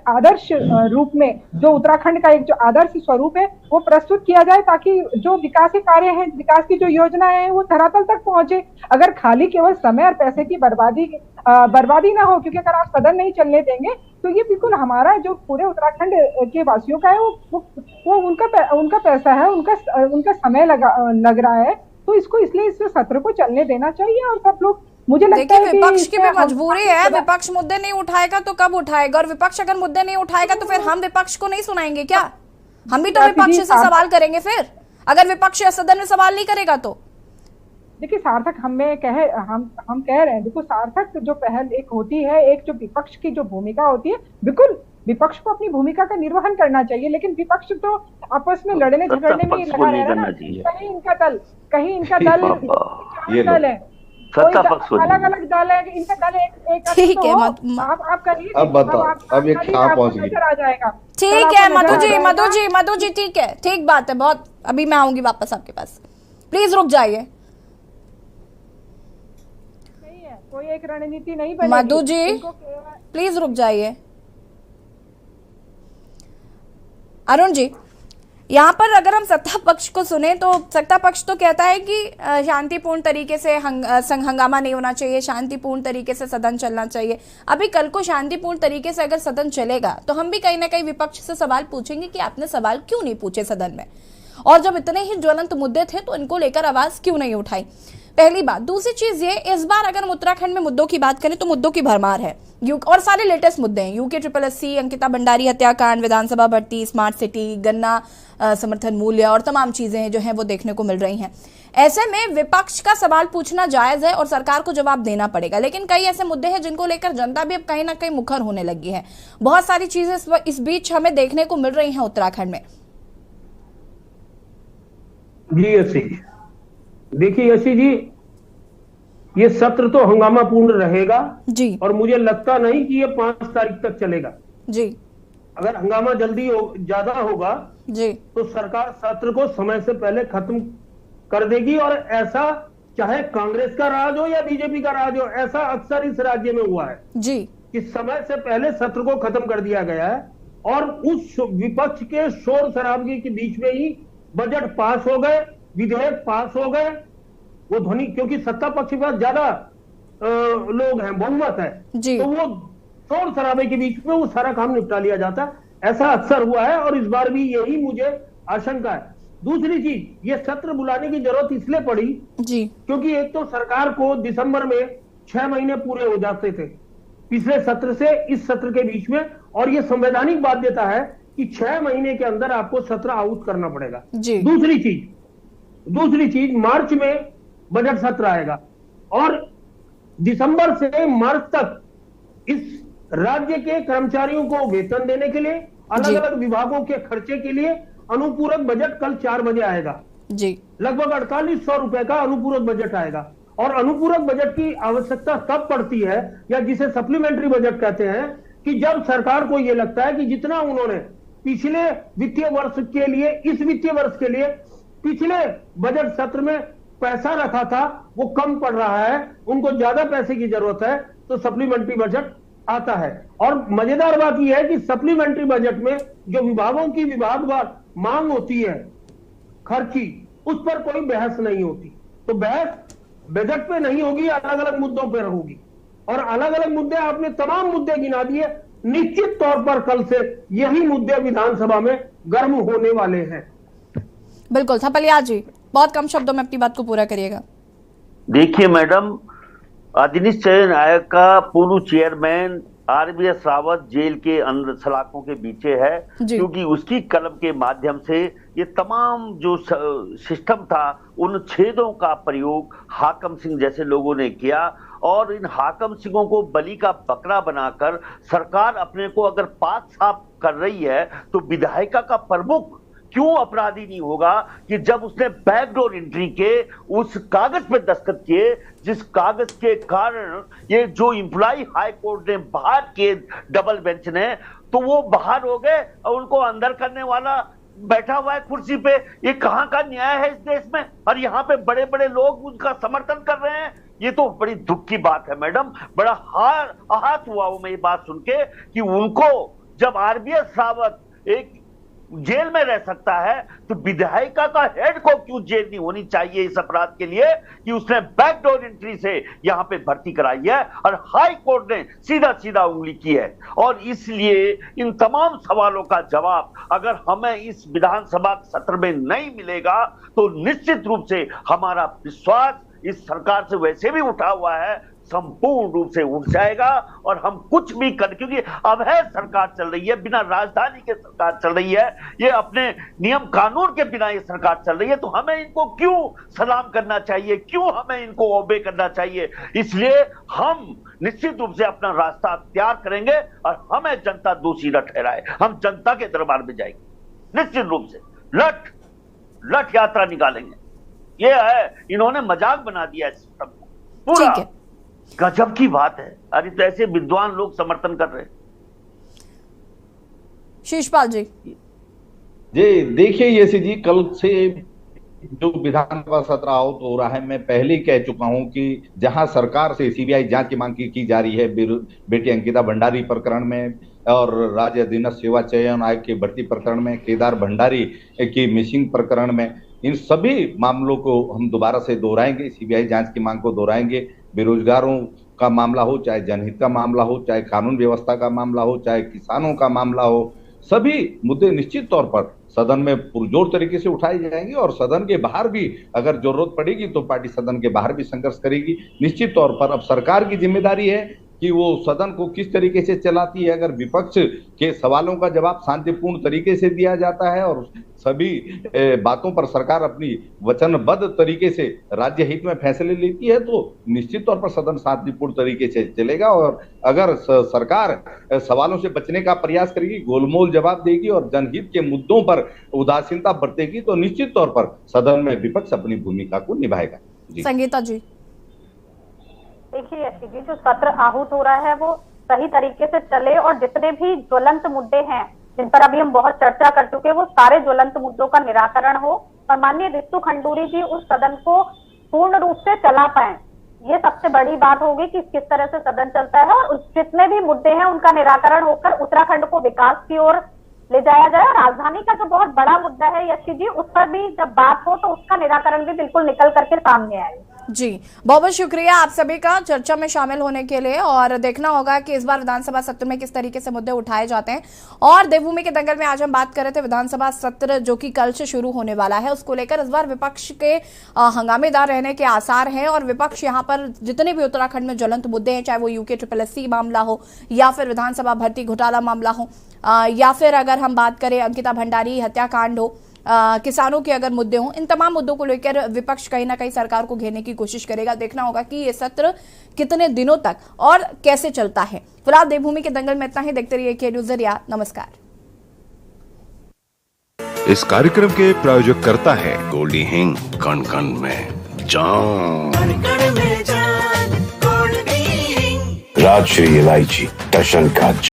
आदर्श रूप में, जो उत्तराखंड का एक जो आदर्श स्वरूप है वो प्रस्तुत किया जाए, ताकि जो विकास के कार्य हैं, विकास की जो योजनाएं हैं वो धरातल तक पहुंचे। अगर खाली केवल समय और पैसे की बर्बादी ना हो, क्योंकि अगर आप सदन नहीं चलने देंगे तो ये बिल्कुल हमारा जो पूरे उत्तराखंड के वासियों का है वो उनका पैसा है, उनका समय लग रहा है। तो इसलिए इस सत्र को चलने देना चाहिए। और सब लोग, मुझे लगता है विपक्ष की भी मजबूरी है, विपक्ष मुद्दे नहीं उठाएगा तो कब उठाएगा? और विपक्ष अगर मुद्दे नहीं उठाएगा तो फिर हम विपक्ष को नहीं सुनाएंगे क्या? हम भी तो विपक्ष से सवाल करेंगे फिर, अगर विपक्ष सदन में सवाल नहीं करेगा तो। देखिए सार्थक, हम कह रहे हैं, देखो सार्थक जो पहल एक होती है, एक जो विपक्ष की जो भूमिका होती है, बिल्कुल विपक्ष को अपनी भूमिका का निर्वहन करना चाहिए। लेकिन विपक्ष तो आपस में लड़ने झगड़ने में लगा रहना ना। कहीं इनका दल है, अलग अलग दल है, इनका दल एक ठीक है। आप करिए, अब बताओ, अब ये कहाँ पहुंच गई? आ जाएगा। ठीक है मधु जी ठीक है, ठीक बात है बहुत। अभी मैं आऊंगी वापस आपके पास, प्लीज रुक जाइए। कोई एक रणनीति नहीं बनेगी। मधु जी प्लीज रुक जाइए। अरुण जी, यहाँ पर अगर हम सत्ता पक्ष को सुने तो सत्ता पक्ष तो कहता है कि शांतिपूर्ण तरीके से हंगामा नहीं होना चाहिए, शांतिपूर्ण तरीके से सदन चलना चाहिए। अभी कल को शांतिपूर्ण तरीके से अगर सदन चलेगा तो हम भी कहीं ना कहीं विपक्ष से सवाल पूछेंगे कि आपने सवाल क्यों नहीं पूछे सदन में, और जब इतने ही ज्वलंत मुद्दे थे तो इनको लेकर आवाज क्यों नहीं उठाई। पहली बात। दूसरी चीज ये, इस बार अगर हम उत्तराखंड में मुद्दों की बात करें तो मुद्दों की भरमार है और सारे लेटेस्ट मुद्दे हैं। UKSSC, अंकिता भंडारी हत्याकांड, विधानसभा भर्ती, स्मार्ट सिटी, गन्ना समर्थन मूल्य और तमाम चीजें जो हैं वो देखने को मिल रही हैं। ऐसे में विपक्ष का सवाल पूछना जायज है और सरकार को जवाब देना पड़ेगा। लेकिन कई ऐसे मुद्दे हैं जिनको लेकर जनता भी अब कहीं ना कहीं मुखर होने लगी है। बहुत सारी चीजें इस बीच हमें देखने को मिल रही हैं उत्तराखंड में। जी यशी, देखिए यशी जी, ये सत्र तो हंगामापूर्ण रहेगा जी, और मुझे लगता नहीं कि ये 5 तारीख तक चलेगा जी। अगर हंगामा जल्दी ज्यादा होगा जी तो सरकार सत्र को समय से पहले खत्म कर देगी। और ऐसा चाहे कांग्रेस का राज हो या बीजेपी का राज हो, ऐसा अक्सर इस राज्य में हुआ है जी कि समय से पहले सत्र को खत्म कर दिया गया है और उस विपक्ष के शोर शराबगी के बीच में ही बजट पास हो गए, विधेयक पास हो गए। वो ध्वनि, क्योंकि सत्ता पक्ष के पास ज्यादा लोग हैं, बहुमत है जी, तो वो शोर शराबे के बीच में वो सारा काम निपटा लिया जाता। ऐसा अक्सर हुआ है और इस बार भी यही मुझे आशंका है। दूसरी चीज, ये सत्र बुलाने की जरूरत इसलिए पड़ी जी, क्योंकि एक तो सरकार को दिसंबर में 6 महीने पूरे हो जाते थे पिछले सत्र से इस सत्र के बीच में, और ये संवैधानिक बाध्यता है कि 6 महीने के अंदर आपको सत्र आहूत करना पड़ेगा जी। दूसरी चीज मार्च में बजट सत्र आएगा और दिसंबर से मार्च तक इस राज्य के कर्मचारियों को वेतन देने के लिए, अलग अलग विभागों के खर्चे के लिए अनुपूरक बजट कल 4 बजे आएगा जी। लगभग 4800 रुपए का अनुपूरक बजट आएगा। और अनुपूरक बजट की आवश्यकता तब पड़ती है, या जिसे सप्लीमेंट्री बजट कहते हैं, कि जब सरकार को यह लगता है कि जितना उन्होंने पिछले वित्तीय वर्ष के लिए, इस वित्तीय वर्ष के लिए पिछले बजट सत्र में पैसा रखा था वो कम पड़ रहा है, उनको ज्यादा पैसे की जरूरत है, तो सप्लीमेंट्री बजट आता है। और मजेदार बात यह है कि सप्लीमेंट्री बजट में जो विभागों की विभागवार मांग होती है खर्च की, उस पर कोई बहस नहीं होती। तो बहस बजट पे नहीं होगी, अलग अलग मुद्दों पर होगी। और अलग अलग मुद्दे, आपने तमाम मुद्दे गिना दिए। निश्चित तौर पर कल से यही मुद्दे विधानसभा में गर्म होने वाले हैं। बिल्कुल। थपलियाल जी, बहुत कम शब्दों में अपनी बात को पूरा करिएगा। देखिए मैडम, अधिनियम चयन आयोग का पूर्व चेयरमैन RBS रावत जेल के अंदर सलाखों के पीछे है, क्योंकि उसकी कलम के माध्यम से ये तमाम जो सिस्टम था, उन छेदों का प्रयोग हाकम सिंह जैसे लोगों ने किया। और इन हाकम सिंहों को बलि का बकरा बनाकर सरकार अपने को अगर पाक साफ कर रही है, तो विधायिका का प्रमुख क्यों अपराधी नहीं होगा कि जब उसने बैकडोर एंट्री के उस कागज पे दस्तखत किए, जिस कागज के कारण ये जो एम्प्लॉय हाई कोर्ट ने बाहर किए डबल बेंच ने, तो वो बाहर हो गए और उनको अंदर करने वाला बैठा हुआ है कुर्सी पे। ये कहां का न्याय है इस देश में? और यहाँ पे बड़े बड़े लोग उनका समर्थन कर रहे हैं। ये तो बड़ी दुख की बात है मैडम। बड़ा आहत हुआ हूं मैं ये बात सुन के कि उनको जब RBS रावत एक जेल में रह सकता है, तो विधायिका का हेड को क्यों जेल नहीं होनी चाहिए इस अपराध के लिए कि उसने बैकडोर एंट्री से यहां पे भर्ती कराई है और हाई कोर्ट ने सीधा सीधा उंगली की है। और इसलिए इन तमाम सवालों का जवाब अगर हमें इस विधानसभा सत्र में नहीं मिलेगा, तो निश्चित रूप से हमारा विश्वास इस सरकार से वैसे भी उठा हुआ है, संपूर्ण रूप से उठ जाएगा। और हम कुछ भी कर, क्योंकि अवैध सरकार चल रही है, बिना राजधानी के सरकार चल रही है, ये अपने नियम कानून के बिना ये सरकार चल रही है, तो हमें इनको क्यों सलाम करना चाहिए, क्यों हमें इनको ओबे करना चाहिए? इसलिए हम निश्चित रूप से अपना रास्ता अख्तियार करेंगे और हमें जनता दोषी न ठहराए। हम जनता के दरबार में जाएंगे, निश्चित रूप से लठ यात्रा निकालेंगे। ये है, इन्होंने मजाक बना दिया इस सिस्टम को पूरा। गजब की बात है। अरे तो ऐसे विद्वान लोग समर्थन कर रहे हैं। शीशपाल जी देखिए यशी जी, कल से जो विधानसभा सत्र आहूत हो रहा है, मैं पहले कह चुका हूं कि जहां सरकार से CBI जांच की मांग की जा रही है बेटी अंकिता भंडारी प्रकरण में और राज्य अधीनस्थ सेवा चयन आयोग की भर्ती प्रकरण में, केदार भंडारी की मिसिंग प्रकरण में, इन सभी मामलों को हम दोबारा से दोहराएंगे, CBI जांच की मांग को दोहराएंगे। बेरोजगारों का मामला हो, चाहे जनहित का मामला हो, चाहे कानून व्यवस्था का मामला हो, चाहे किसानों का मामला हो, सभी मुद्दे निश्चित तौर पर सदन में पुरजोर तरीके से उठाए जाएंगे। और सदन के बाहर भी अगर जरूरत पड़ेगी तो पार्टी सदन के बाहर भी संघर्ष करेगी। निश्चित तौर पर अब सरकार की जिम्मेदारी है कि वो सदन को किस तरीके से चलाती है। अगर विपक्ष के सवालों का जवाब शांतिपूर्ण तरीके से दिया जाता है और सभी बातों पर सरकार अपनी वचनबद्ध तरीके से राज्य हित में फैसले लेती है, तो निश्चित तौर पर सदन शांतिपूर्ण तरीके से चलेगा। और अगर सरकार सवालों से बचने का प्रयास करेगी, गोलमोल जवाब देगी और जनहित के मुद्दों पर उदासीनता बरतेगी, तो निश्चित तौर पर सदन में विपक्ष अपनी भूमिका को निभाएगा। संगीता जी देखिए जी, जो सत्र आहूत हो रहा है वो सही तरीके से चले और जितने भी ज्वलंत मुद्दे हैं जिन पर अभी हम बहुत चर्चा कर चुके हैं, वो सारे ज्वलंत मुद्दों का निराकरण हो और माननीय रितु खंडूरी जी उस सदन को पूर्ण रूप से चला पाए। ये सबसे बड़ी बात होगी कि किस तरह से सदन चलता है और जितने भी मुद्दे हैं उनका निराकरण होकर उत्तराखंड को विकास की ओर ले जाया जाए। राजधानी का जो बहुत बड़ा मुद्दा है यशी जी, उस पर भी जब बात हो तो उसका निराकरण भी बिल्कुल निकल करके सामने आए। जी बहुत बहुत शुक्रिया आप सभी का चर्चा में शामिल होने के लिए। और देखना होगा कि इस बार विधानसभा सत्र में किस तरीके से मुद्दे उठाए जाते हैं। और देवभूमि के दंगल में आज हम बात कर रहे थे विधानसभा सत्र जो कि कल से शुरू होने वाला है, उसको लेकर इस बार विपक्ष के हंगामेदार रहने के आसार हैं। और विपक्ष यहाँ पर जितने भी उत्तराखंड में ज्वलंत मुद्दे हैं, चाहे वो UKSSC मामला हो या फिर विधानसभा भर्ती घोटाला मामला हो या फिर अगर हम बात करें अंकिता भंडारी हत्याकांड हो, किसानों के अगर मुद्दे हों, इन तमाम मुद्दों को लेकर विपक्ष कहीं ना कहीं सरकार को घेरने की कोशिश करेगा। देखना होगा कि ये सत्र कितने दिनों तक और कैसे चलता है। फिलहाल देवभूमि के दंगल में इतना ही। देखते रहिए के न्यूज़ ज़रिया। नमस्कार। इस कार्यक्रम के प्रायोजक करता है गोल्डी हिंग, कण कण में जान, राजश्री इलायची, टशन का